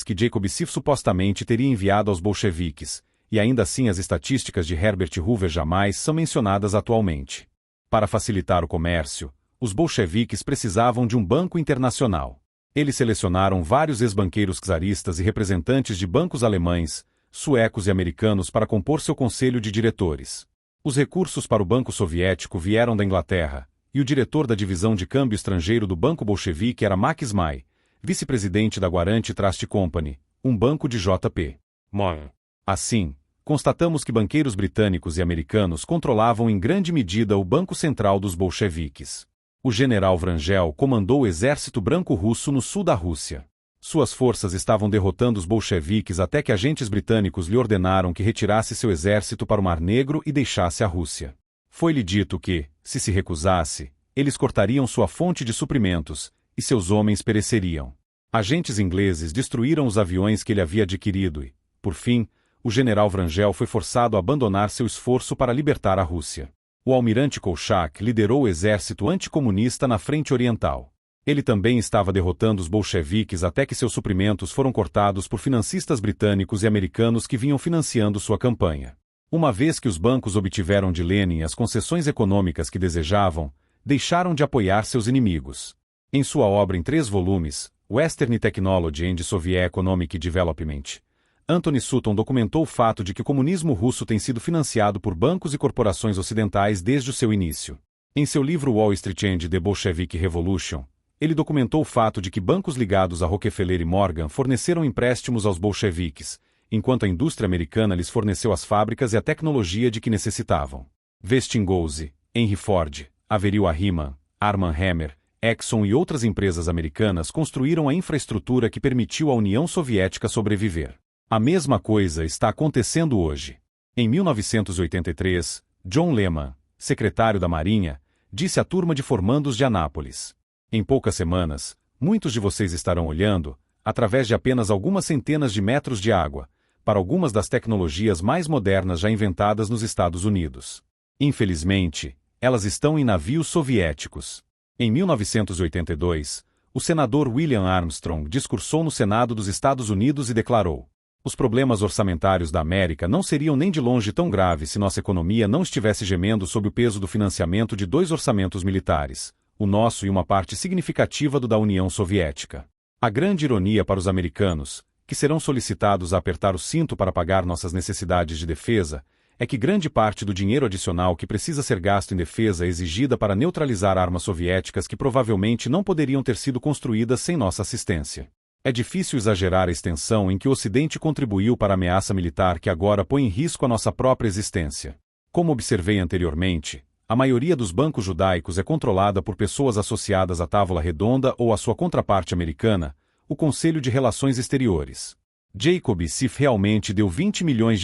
que Jacob Schiff supostamente teria enviado aos bolcheviques, e ainda assim as estatísticas de Herbert Hoover jamais são mencionadas atualmente. Para facilitar o comércio, os bolcheviques precisavam de um banco internacional. Eles selecionaram vários ex-banqueiros czaristas e representantes de bancos alemães, suecos e americanos para compor seu conselho de diretores. Os recursos para o Banco Soviético vieram da Inglaterra, e o diretor da divisão de câmbio estrangeiro do Banco Bolchevique era Max May, vice-presidente da Guarante Trust Company, um banco de J.P. Morgan. Assim, constatamos que banqueiros britânicos e americanos controlavam em grande medida o Banco Central dos bolcheviques. O general Wrangel comandou o exército branco-russo no sul da Rússia. Suas forças estavam derrotando os bolcheviques até que agentes britânicos lhe ordenaram que retirasse seu exército para o Mar Negro e deixasse a Rússia. Foi-lhe dito que, se recusasse, eles cortariam sua fonte de suprimentos, e seus homens pereceriam. Agentes ingleses destruíram os aviões que ele havia adquirido e, Por fim, o general Wrangel foi forçado a abandonar seu esforço para libertar a Rússia. O almirante Kolchak liderou o exército anticomunista na frente oriental. Ele também estava derrotando os bolcheviques até que seus suprimentos foram cortados por financistas britânicos e americanos que vinham financiando sua campanha. Uma vez que os bancos obtiveram de Lenin as concessões econômicas que desejavam, deixaram de apoiar seus inimigos. Em sua obra em 3 volumes, Western Technology and Soviet Economic Development, Anthony Sutton documentou o fato de que o comunismo russo tem sido financiado por bancos e corporações ocidentais desde o seu início. Em seu livro Wall Street and the Bolshevik Revolution, ele documentou o fato de que bancos ligados a Rockefeller e Morgan forneceram empréstimos aos bolcheviques, enquanto a indústria americana lhes forneceu as fábricas e a tecnologia de que necessitavam. Westinghouse, Henry Ford, Averil Harriman, Arm Hammer, Exxon e outras empresas americanas construíram a infraestrutura que permitiu à União Soviética sobreviver. A mesma coisa está acontecendo hoje. Em 1983, John Lehman, secretário da Marinha, disse à turma de formandos de Anápolis: "Em poucas semanas, muitos de vocês estarão olhando, através de apenas algumas centenas de metros de água, para algumas das tecnologias mais modernas já inventadas nos Estados Unidos. Infelizmente, elas estão em navios soviéticos." Em 1982, o senador William Armstrong discursou no Senado dos Estados Unidos e declarou: "Os problemas orçamentários da América não seriam nem de longe tão graves se nossa economia não estivesse gemendo sob o peso do financiamento de 2 orçamentos militares, o nosso e uma parte significativa do da União Soviética. A grande ironia para os americanos, que serão solicitados a apertar o cinto para pagar nossas necessidades de defesa, é que grande parte do dinheiro adicional que precisa ser gasto em defesa é exigida para neutralizar armas soviéticas que provavelmente não poderiam ter sido construídas sem nossa assistência. É difícil exagerar a extensão em que o Ocidente contribuiu para a ameaça militar que agora põe em risco a nossa própria existência. Como observei anteriormente, a maioria dos bancos judaicos é controlada por pessoas associadas à Távola Redonda ou à sua contraparte americana, o Conselho de Relações Exteriores. Jacob Sif realmente deu $20 milhões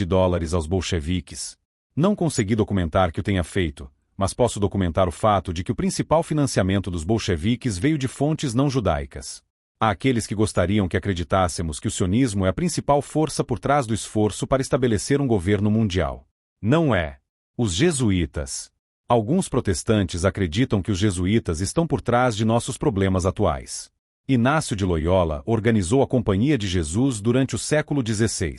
aos bolcheviques. Não consegui documentar que o tenha feito, mas posso documentar o fato de que o principal financiamento dos bolcheviques veio de fontes não judaicas. Há aqueles que gostariam que acreditássemos que o sionismo é a principal força por trás do esforço para estabelecer um governo mundial. Não é. Os jesuítas. Alguns protestantes acreditam que os jesuítas estão por trás de nossos problemas atuais. Inácio de Loyola organizou a Companhia de Jesus durante o século XVI.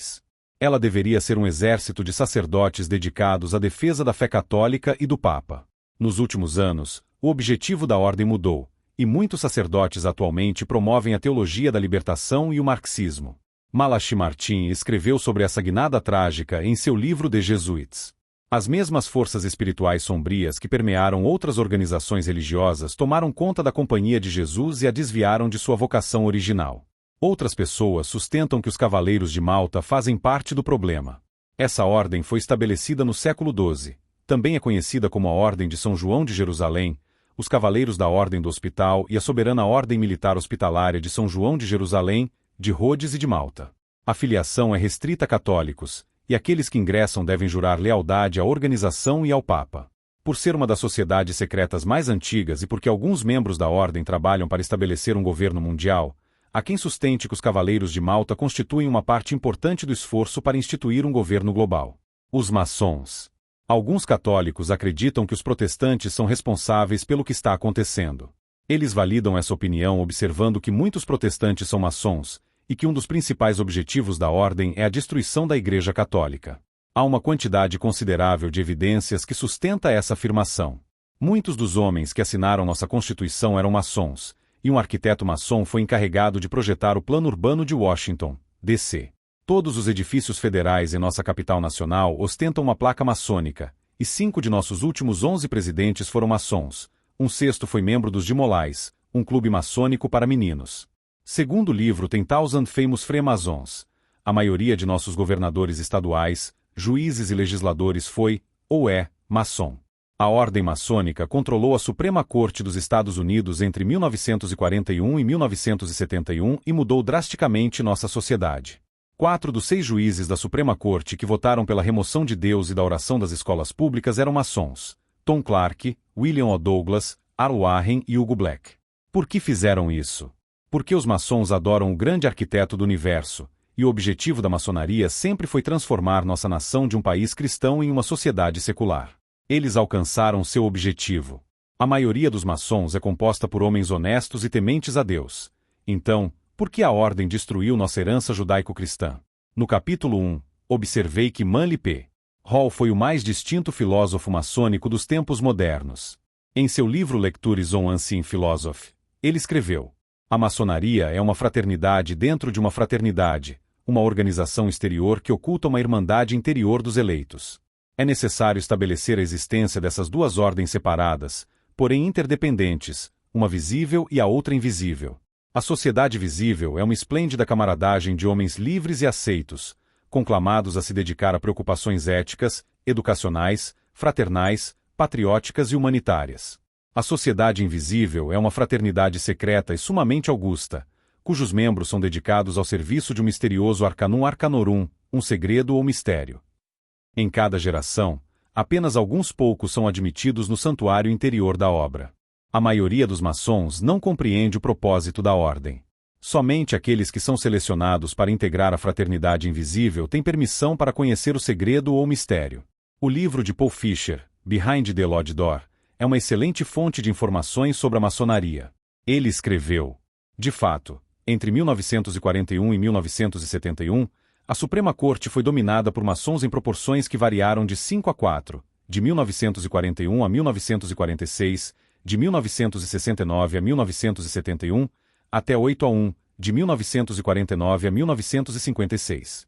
Ela deveria ser um exército de sacerdotes dedicados à defesa da fé católica e do Papa. Nos últimos anos, o objetivo da ordem mudou, e muitos sacerdotes atualmente promovem a teologia da libertação e o marxismo. Malachi Martin escreveu sobre essa guinada trágica em seu livro The Jesuits. As mesmas forças espirituais sombrias que permearam outras organizações religiosas tomaram conta da Companhia de Jesus e a desviaram de sua vocação original. Outras pessoas sustentam que os Cavaleiros de Malta fazem parte do problema. Essa ordem foi estabelecida no século XII. Também é conhecida como a Ordem de São João de Jerusalém, os Cavaleiros da Ordem do Hospital e a Soberana Ordem Militar Hospitalária de São João de Jerusalém, de Rhodes e de Malta. A filiação é restrita a católicos, e aqueles que ingressam devem jurar lealdade à organização e ao Papa. Por ser uma das sociedades secretas mais antigas e porque alguns membros da ordem trabalham para estabelecer um governo mundial, há quem sustente que os Cavaleiros de Malta constituem uma parte importante do esforço para instituir um governo global. Os maçons. Alguns católicos acreditam que os protestantes são responsáveis pelo que está acontecendo. Eles validam essa opinião observando que muitos protestantes são maçons, e que um dos principais objetivos da ordem é a destruição da Igreja Católica. Há uma quantidade considerável de evidências que sustenta essa afirmação. Muitos dos homens que assinaram nossa Constituição eram maçons, e um arquiteto maçom foi encarregado de projetar o Plano Urbano de Washington, D.C. Todos os edifícios federais em nossa capital nacional ostentam uma placa maçônica, e 5 de nossos últimos 11 presidentes foram maçons. Um sexto foi membro dos de Molais, um clube maçônico para meninos. Segundo o livro tem Thousand Famous Freemasons. A maioria de nossos governadores estaduais, juízes e legisladores foi, ou é, maçom. A ordem maçônica controlou a Suprema Corte dos Estados Unidos entre 1941 e 1971 e mudou drasticamente nossa sociedade. 4 dos 6 juízes da Suprema Corte que votaram pela remoção de Deus e da oração das escolas públicas eram maçons: Tom Clark, William O. Douglas, Al Warren e Hugo Black. Por que fizeram isso? Porque os maçons adoram o grande arquiteto do universo, e o objetivo da maçonaria sempre foi transformar nossa nação de um país cristão em uma sociedade secular. Eles alcançaram seu objetivo. A maioria dos maçons é composta por homens honestos e tementes a Deus. Então, por que a ordem destruiu nossa herança judaico-cristã? No capítulo 1, observei que Manly P. Hall foi o mais distinto filósofo maçônico dos tempos modernos. Em seu livro Lectures on Ancient Philosophy, ele escreveu: a maçonaria é uma fraternidade dentro de uma fraternidade, uma organização exterior que oculta uma irmandade interior dos eleitos. É necessário estabelecer a existência dessas duas ordens separadas, porém interdependentes, uma visível e a outra invisível. A sociedade visível é uma esplêndida camaradagem de homens livres e aceitos, conclamados a se dedicar a preocupações éticas, educacionais, fraternais, patrióticas e humanitárias. A sociedade invisível é uma fraternidade secreta e sumamente augusta, cujos membros são dedicados ao serviço de um misterioso arcanum arcanorum, um segredo ou mistério. Em cada geração, apenas alguns poucos são admitidos no santuário interior da obra. A maioria dos maçons não compreende o propósito da ordem. Somente aqueles que são selecionados para integrar a fraternidade invisível têm permissão para conhecer o segredo ou mistério. O livro de Paul Fisher, Behind the Lodge Door, é uma excelente fonte de informações sobre a maçonaria. Ele escreveu: de fato, entre 1941 e 1971, a Suprema Corte foi dominada por maçons em proporções que variaram de 5 a 4, de 1941 a 1946, de 1969 a 1971, até 8 a 1, de 1949 a 1956.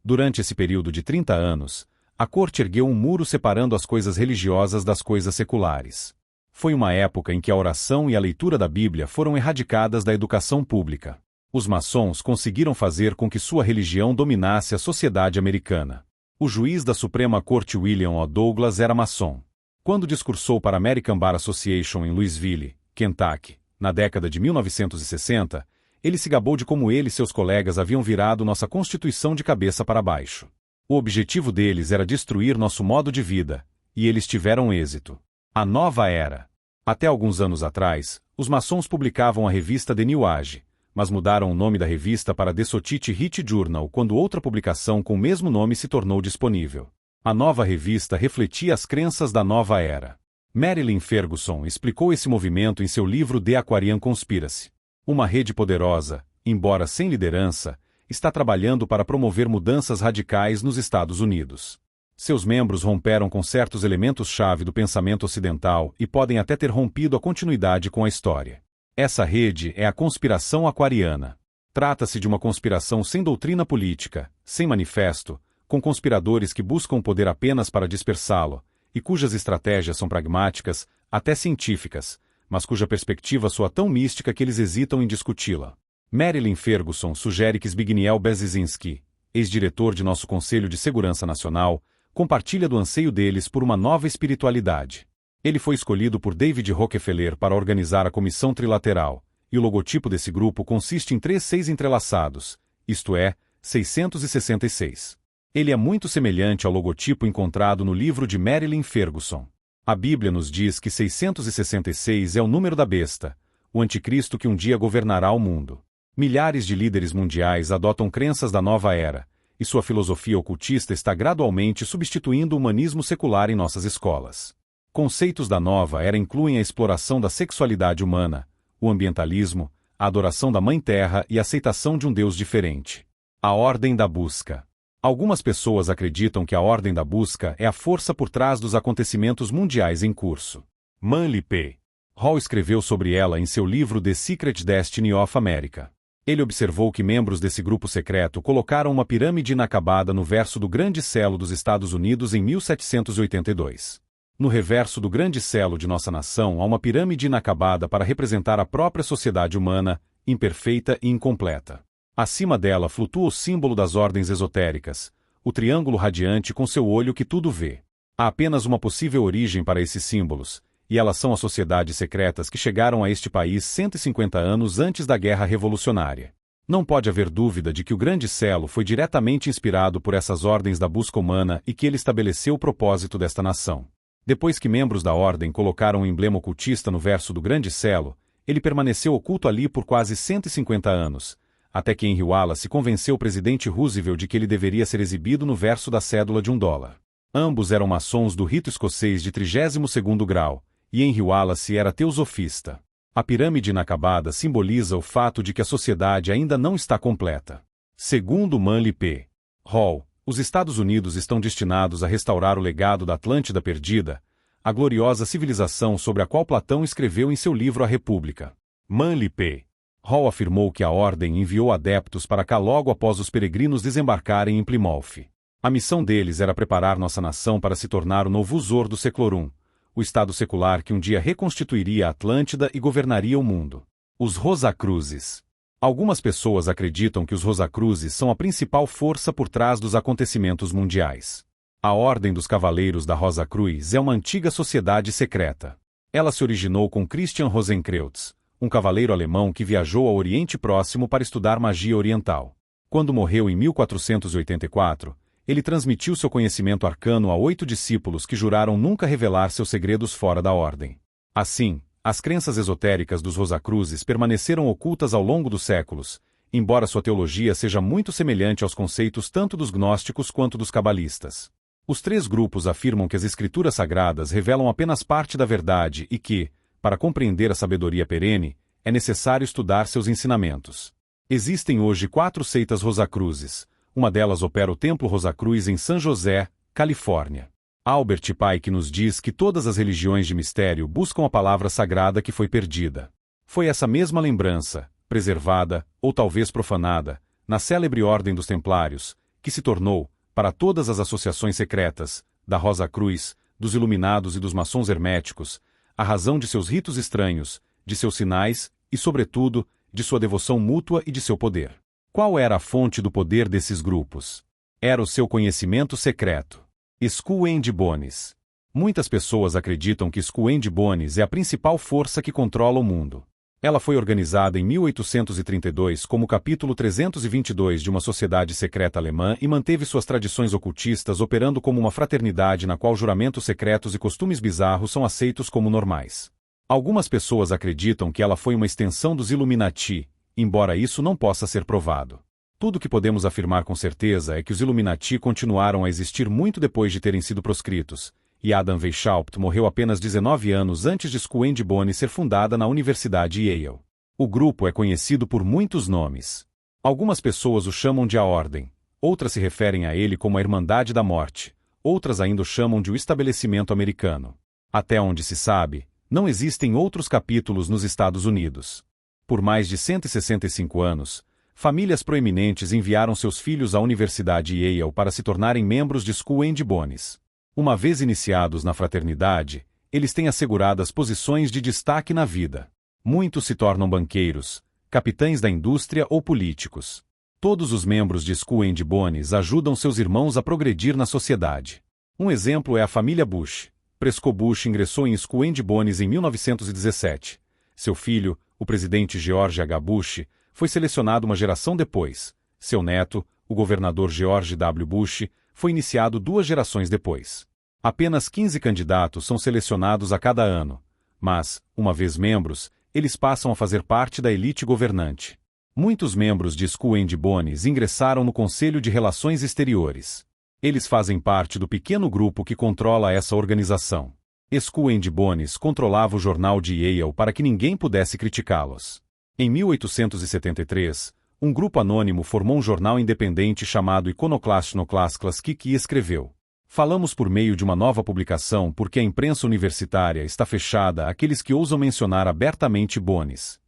Durante esse período de 30 anos, a corte ergueu um muro separando as coisas religiosas das coisas seculares. Foi uma época em que a oração e a leitura da Bíblia foram erradicadas da educação pública. Os maçons conseguiram fazer com que sua religião dominasse a sociedade americana. O juiz da Suprema Corte William O. Douglas era maçom. Quando discursou para a American Bar Association em Louisville, Kentucky, na década de 1960, ele se gabou de como ele e seus colegas haviam virado nossa Constituição de cabeça para baixo. O objetivo deles era destruir nosso modo de vida, e eles tiveram êxito. A Nova Era. Até alguns anos atrás, os maçons publicavam a revista The New Age, mas mudaram o nome da revista para The Society Hit Journal quando outra publicação com o mesmo nome se tornou disponível. A nova revista refletia as crenças da Nova Era. Marilyn Ferguson explicou esse movimento em seu livro The Aquarian Conspiracy. Uma rede poderosa, embora sem liderança, está trabalhando para promover mudanças radicais nos Estados Unidos. Seus membros romperam com certos elementos-chave do pensamento ocidental e podem até ter rompido a continuidade com a história. Essa rede é a conspiração aquariana. Trata-se de uma conspiração sem doutrina política, sem manifesto, com conspiradores que buscam o poder apenas para dispersá-lo, e cujas estratégias são pragmáticas, até científicas, mas cuja perspectiva soa tão mística que eles hesitam em discuti-la. Marilyn Ferguson sugere que Zbigniew Brzezinski, ex-diretor de nosso Conselho de Segurança Nacional, compartilha do anseio deles por uma nova espiritualidade. Ele foi escolhido por David Rockefeller para organizar a Comissão Trilateral, e o logotipo desse grupo consiste em 3 6 entrelaçados, isto é, 666. Ele é muito semelhante ao logotipo encontrado no livro de Marilyn Ferguson. A Bíblia nos diz que 666 é o número da besta, o anticristo que um dia governará o mundo. Milhares de líderes mundiais adotam crenças da nova era, e sua filosofia ocultista está gradualmente substituindo o humanismo secular em nossas escolas. Conceitos da nova era incluem a exploração da sexualidade humana, o ambientalismo, a adoração da Mãe Terra e a aceitação de um Deus diferente. A Ordem da Busca. Algumas pessoas acreditam que a Ordem da Busca é a força por trás dos acontecimentos mundiais em curso. Manly P. Hall escreveu sobre ela em seu livro The Secret Destiny of America. Ele observou que membros desse grupo secreto colocaram uma pirâmide inacabada no verso do Grande Selo dos Estados Unidos em 1782. No reverso do Grande Selo de nossa nação há uma pirâmide inacabada para representar a própria sociedade humana, imperfeita e incompleta. Acima dela flutua o símbolo das ordens esotéricas, o triângulo radiante com seu olho que tudo vê. Há apenas uma possível origem para esses símbolos, e elas são as sociedades secretas que chegaram a este país 150 anos antes da Guerra Revolucionária. Não pode haver dúvida de que o Grande Selo foi diretamente inspirado por essas ordens da busca humana e que ele estabeleceu o propósito desta nação. Depois que membros da ordem colocaram o emblema ocultista no verso do Grande Selo, ele permaneceu oculto ali por quase 150 anos, até que Henry Wallace convenceu o presidente Roosevelt de que ele deveria ser exibido no verso da cédula de $1. Ambos eram maçons do rito escocês de 32º grau, e Henry Wallace era teosofista. A pirâmide inacabada simboliza o fato de que a sociedade ainda não está completa. Segundo Manly P. Hall, os Estados Unidos estão destinados a restaurar o legado da Atlântida perdida, a gloriosa civilização sobre a qual Platão escreveu em seu livro A República. Manly P. Hall afirmou que a Ordem enviou adeptos para cá logo após os peregrinos desembarcarem em Plymouth. A missão deles era preparar nossa nação para se tornar o novo Usor do Seclorum, o Estado secular que um dia reconstituiria a Atlântida e governaria o mundo. Os Rosacruzes. Algumas pessoas acreditam que os Rosacruzes são a principal força por trás dos acontecimentos mundiais. A Ordem dos Cavaleiros da Rosa Cruz é uma antiga sociedade secreta. Ela se originou com Christian Rosenkreutz, um cavaleiro alemão que viajou ao Oriente Próximo para estudar magia oriental. Quando morreu em 1484, ele transmitiu seu conhecimento arcano a 8 discípulos que juraram nunca revelar seus segredos fora da ordem. Assim, as crenças esotéricas dos Rosacruzes permaneceram ocultas ao longo dos séculos, embora sua teologia seja muito semelhante aos conceitos tanto dos gnósticos quanto dos cabalistas. Os três grupos afirmam que as escrituras sagradas revelam apenas parte da verdade e que, para compreender a sabedoria perene, é necessário estudar seus ensinamentos. Existem hoje 4 seitas Rosacruzes. Uma delas opera o Templo Rosacruz em San José, Califórnia. Albert Pike nos diz que todas as religiões de mistério buscam a palavra sagrada que foi perdida. Foi essa mesma lembrança, preservada, ou talvez profanada, na célebre Ordem dos Templários, que se tornou, para todas as associações secretas, da Rosa Cruz, dos Iluminados e dos Maçons Herméticos, a razão de seus ritos estranhos, de seus sinais e, sobretudo, de sua devoção mútua e de seu poder. Qual era a fonte do poder desses grupos? Era o seu conhecimento secreto. Skull and Bones. Muitas pessoas acreditam que Skull and Bones é a principal força que controla o mundo. Ela foi organizada em 1832 como o capítulo 322 de uma sociedade secreta alemã e manteve suas tradições ocultistas operando como uma fraternidade na qual juramentos secretos e costumes bizarros são aceitos como normais. Algumas pessoas acreditam que ela foi uma extensão dos Illuminati, embora isso não possa ser provado. Tudo o que podemos afirmar com certeza é que os Illuminati continuaram a existir muito depois de terem sido proscritos, e Adam Weishaupt morreu apenas 19 anos antes de Skull and Bones ser fundada na Universidade Yale. O grupo é conhecido por muitos nomes. Algumas pessoas o chamam de a Ordem, outras se referem a ele como a Irmandade da Morte, outras ainda o chamam de o Estabelecimento Americano. Até onde se sabe, não existem outros capítulos nos Estados Unidos. Por mais de 165 anos, famílias proeminentes enviaram seus filhos à Universidade Yale para se tornarem membros de Skull and Bones. Uma vez iniciados na fraternidade, eles têm asseguradas posições de destaque na vida. Muitos se tornam banqueiros, capitães da indústria ou políticos. Todos os membros de Skull and Bones ajudam seus irmãos a progredir na sociedade. Um exemplo é a família Bush. Prescott Bush ingressou em Skull and Bones em 1917. Seu filho, o presidente George H. Bush, foi selecionado uma geração depois. Seu neto, o governador George W. Bush, foi iniciado 2 gerações depois. Apenas 15 candidatos são selecionados a cada ano, mas, uma vez membros, eles passam a fazer parte da elite governante. Muitos membros de Skull and Bones ingressaram no Conselho de Relações Exteriores. Eles fazem parte do pequeno grupo que controla essa organização. Skull and Bones controlava o jornal de Yale para que ninguém pudesse criticá-los. Em 1873, um grupo anônimo formou um jornal independente chamado Iconoclast Noclasclaskik e escreveu: "Falamos por meio de uma nova publicação porque a imprensa universitária está fechada àqueles que ousam mencionar abertamente Bones."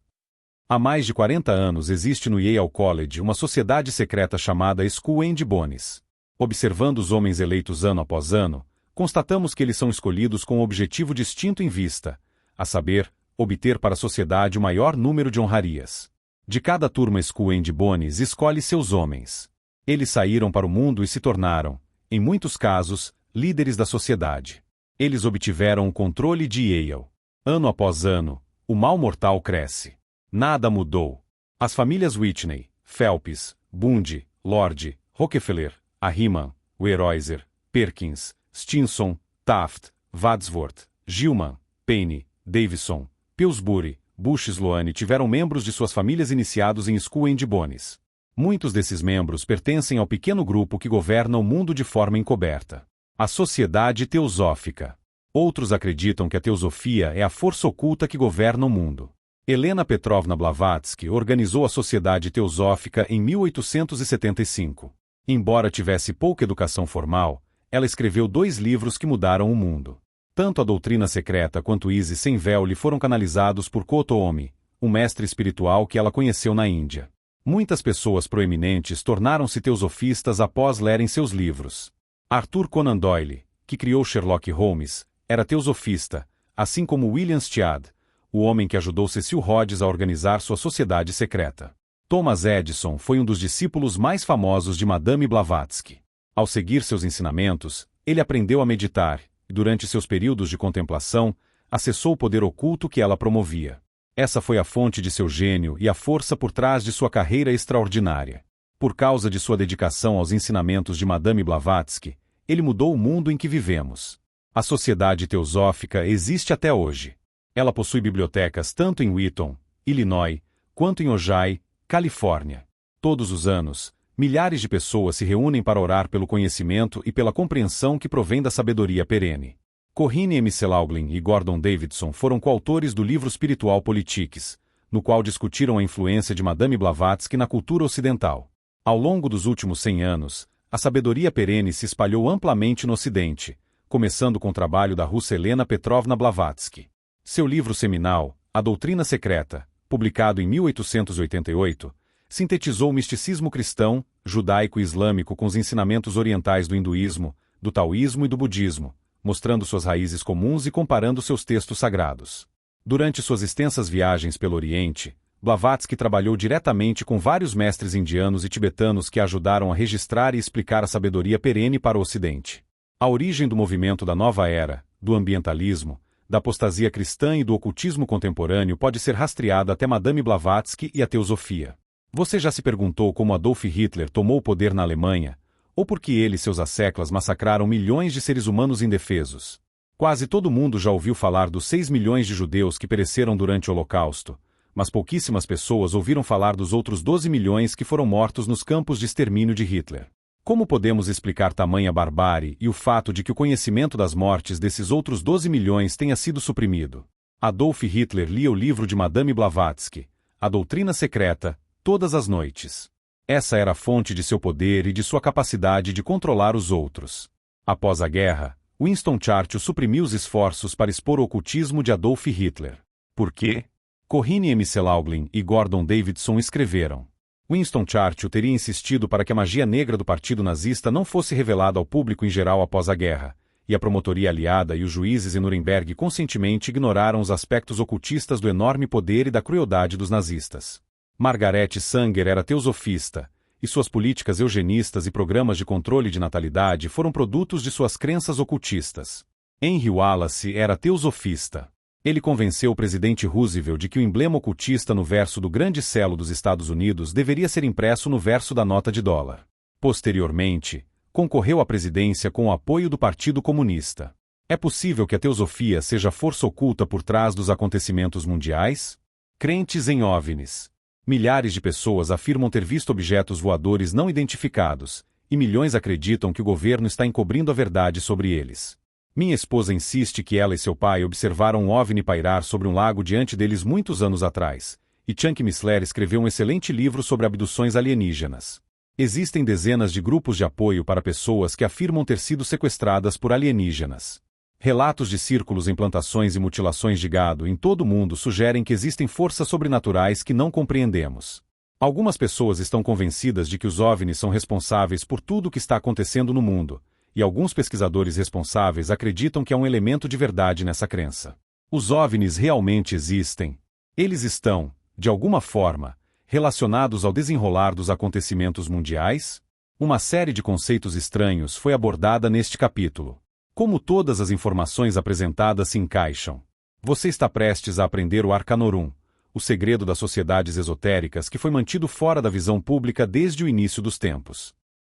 Há mais de 40 anos existe no Yale College uma sociedade secreta chamada Skull and Bones. Observando os homens eleitos ano após ano, constatamos que eles são escolhidos com um objetivo distinto em vista, a saber, obter para a sociedade o maior número de honrarias. De cada turma Skull and Bones escolhe seus homens. Eles saíram para o mundo e se tornaram, em muitos casos, líderes da sociedade. Eles obtiveram o controle de Yale. Ano após ano, o mal mortal cresce. Nada mudou. As famílias Whitney, Phelps, Bundy, Lord, Rockefeller, Ahriman, Weyerhaeuser, Perkins, Stinson, Taft, Wadsworth, Gilman, Payne, Davison, Pillsbury, Bush e Sloane tiveram membros de suas famílias iniciados em Skull and Bones. Muitos desses membros pertencem ao pequeno grupo que governa o mundo de forma encoberta. A Sociedade Teosófica. Outros acreditam que a teosofia é a força oculta que governa o mundo. Helena Petrovna Blavatsky organizou a Sociedade Teosófica em 1875. Embora tivesse pouca educação formal, ela escreveu 2 livros que mudaram o mundo. Tanto a Doutrina Secreta quanto Isis Sem Véu lhe foram canalizados por Kotomi, um mestre espiritual que ela conheceu na Índia. Muitas pessoas proeminentes tornaram-se teosofistas após lerem seus livros. Arthur Conan Doyle, que criou Sherlock Holmes, era teosofista, assim como William Stead, o homem que ajudou Cecil Rhodes a organizar sua sociedade secreta. Thomas Edison foi um dos discípulos mais famosos de Madame Blavatsky. Ao seguir seus ensinamentos, ele aprendeu a meditar, e durante seus períodos de contemplação, acessou o poder oculto que ela promovia. Essa foi a fonte de seu gênio e a força por trás de sua carreira extraordinária. Por causa de sua dedicação aos ensinamentos de Madame Blavatsky, ele mudou o mundo em que vivemos. A Sociedade Teosófica existe até hoje. Ela possui bibliotecas tanto em Wheaton, Illinois, quanto em Ojai, Califórnia. Todos os anos, milhares de pessoas se reúnem para orar pelo conhecimento e pela compreensão que provém da sabedoria perene. Corinne McLaughlin e Gordon Davidson foram coautores do livro espiritual Politics, no qual discutiram a influência de Madame Blavatsky na cultura ocidental. Ao longo dos últimos 100 anos, a sabedoria perene se espalhou amplamente no Ocidente, começando com o trabalho da russa Helena Petrovna Blavatsky. Seu livro seminal, A Doutrina Secreta, publicado em 1888, sintetizou o misticismo cristão, judaico e islâmico com os ensinamentos orientais do hinduísmo, do taoísmo e do budismo, mostrando suas raízes comuns e comparando seus textos sagrados. Durante suas extensas viagens pelo Oriente, Blavatsky trabalhou diretamente com vários mestres indianos e tibetanos que ajudaram a registrar e explicar a sabedoria perene para o Ocidente. A origem do movimento da Nova Era, do ambientalismo, da apostasia cristã e do ocultismo contemporâneo pode ser rastreada até Madame Blavatsky e a teosofia. Você já se perguntou como Adolf Hitler tomou o poder na Alemanha, ou por que ele e seus asseclas massacraram milhões de seres humanos indefesos? Quase todo mundo já ouviu falar dos 6 milhões de judeus que pereceram durante o Holocausto, mas pouquíssimas pessoas ouviram falar dos outros 12 milhões que foram mortos nos campos de extermínio de Hitler. Como podemos explicar tamanha barbárie e o fato de que o conhecimento das mortes desses outros 12 milhões tenha sido suprimido? Adolf Hitler lia o livro de Madame Blavatsky, A Doutrina Secreta, todas as noites. Essa era a fonte de seu poder e de sua capacidade de controlar os outros. Após a guerra, Winston Churchill suprimiu os esforços para expor o ocultismo de Adolf Hitler. Por quê? Corinne McLaughlin e Gordon Davidson escreveram. Winston Churchill teria insistido para que a magia negra do partido nazista não fosse revelada ao público em geral após a guerra, e a promotoria aliada e os juízes em Nuremberg conscientemente ignoraram os aspectos ocultistas do enorme poder e da crueldade dos nazistas. Margaret Sanger era teosofista, e suas políticas eugenistas e programas de controle de natalidade foram produtos de suas crenças ocultistas. Henry Wallace era teosofista. Ele convenceu o presidente Roosevelt de que o emblema ocultista no verso do grande selo dos Estados Unidos deveria ser impresso no verso da nota de dólar. Posteriormente, concorreu à presidência com o apoio do Partido Comunista. É possível que a teosofia seja a força oculta por trás dos acontecimentos mundiais? Crentes em OVNIs. Milhares de pessoas afirmam ter visto objetos voadores não identificados, e milhões acreditam que o governo está encobrindo a verdade sobre eles. Minha esposa insiste que ela e seu pai observaram um OVNI pairar sobre um lago diante deles muitos anos atrás, e Chuck Missler escreveu um excelente livro sobre abduções alienígenas. Existem dezenas de grupos de apoio para pessoas que afirmam ter sido sequestradas por alienígenas. Relatos de círculos em plantações e mutilações de gado em todo o mundo sugerem que existem forças sobrenaturais que não compreendemos. Algumas pessoas estão convencidas de que os OVNIs são responsáveis por tudo o que está acontecendo no mundo, e alguns pesquisadores responsáveis acreditam que há um elemento de verdade nessa crença. Os OVNIs realmente existem. Eles estão, de alguma forma, relacionados ao desenrolar dos acontecimentos mundiais? Uma série de conceitos estranhos foi abordada neste capítulo. Como todas as informações apresentadas se encaixam? Você está prestes a aprender o Arcanorum, o segredo das sociedades esotéricas que foi mantido fora da visão pública desde o início dos tempos.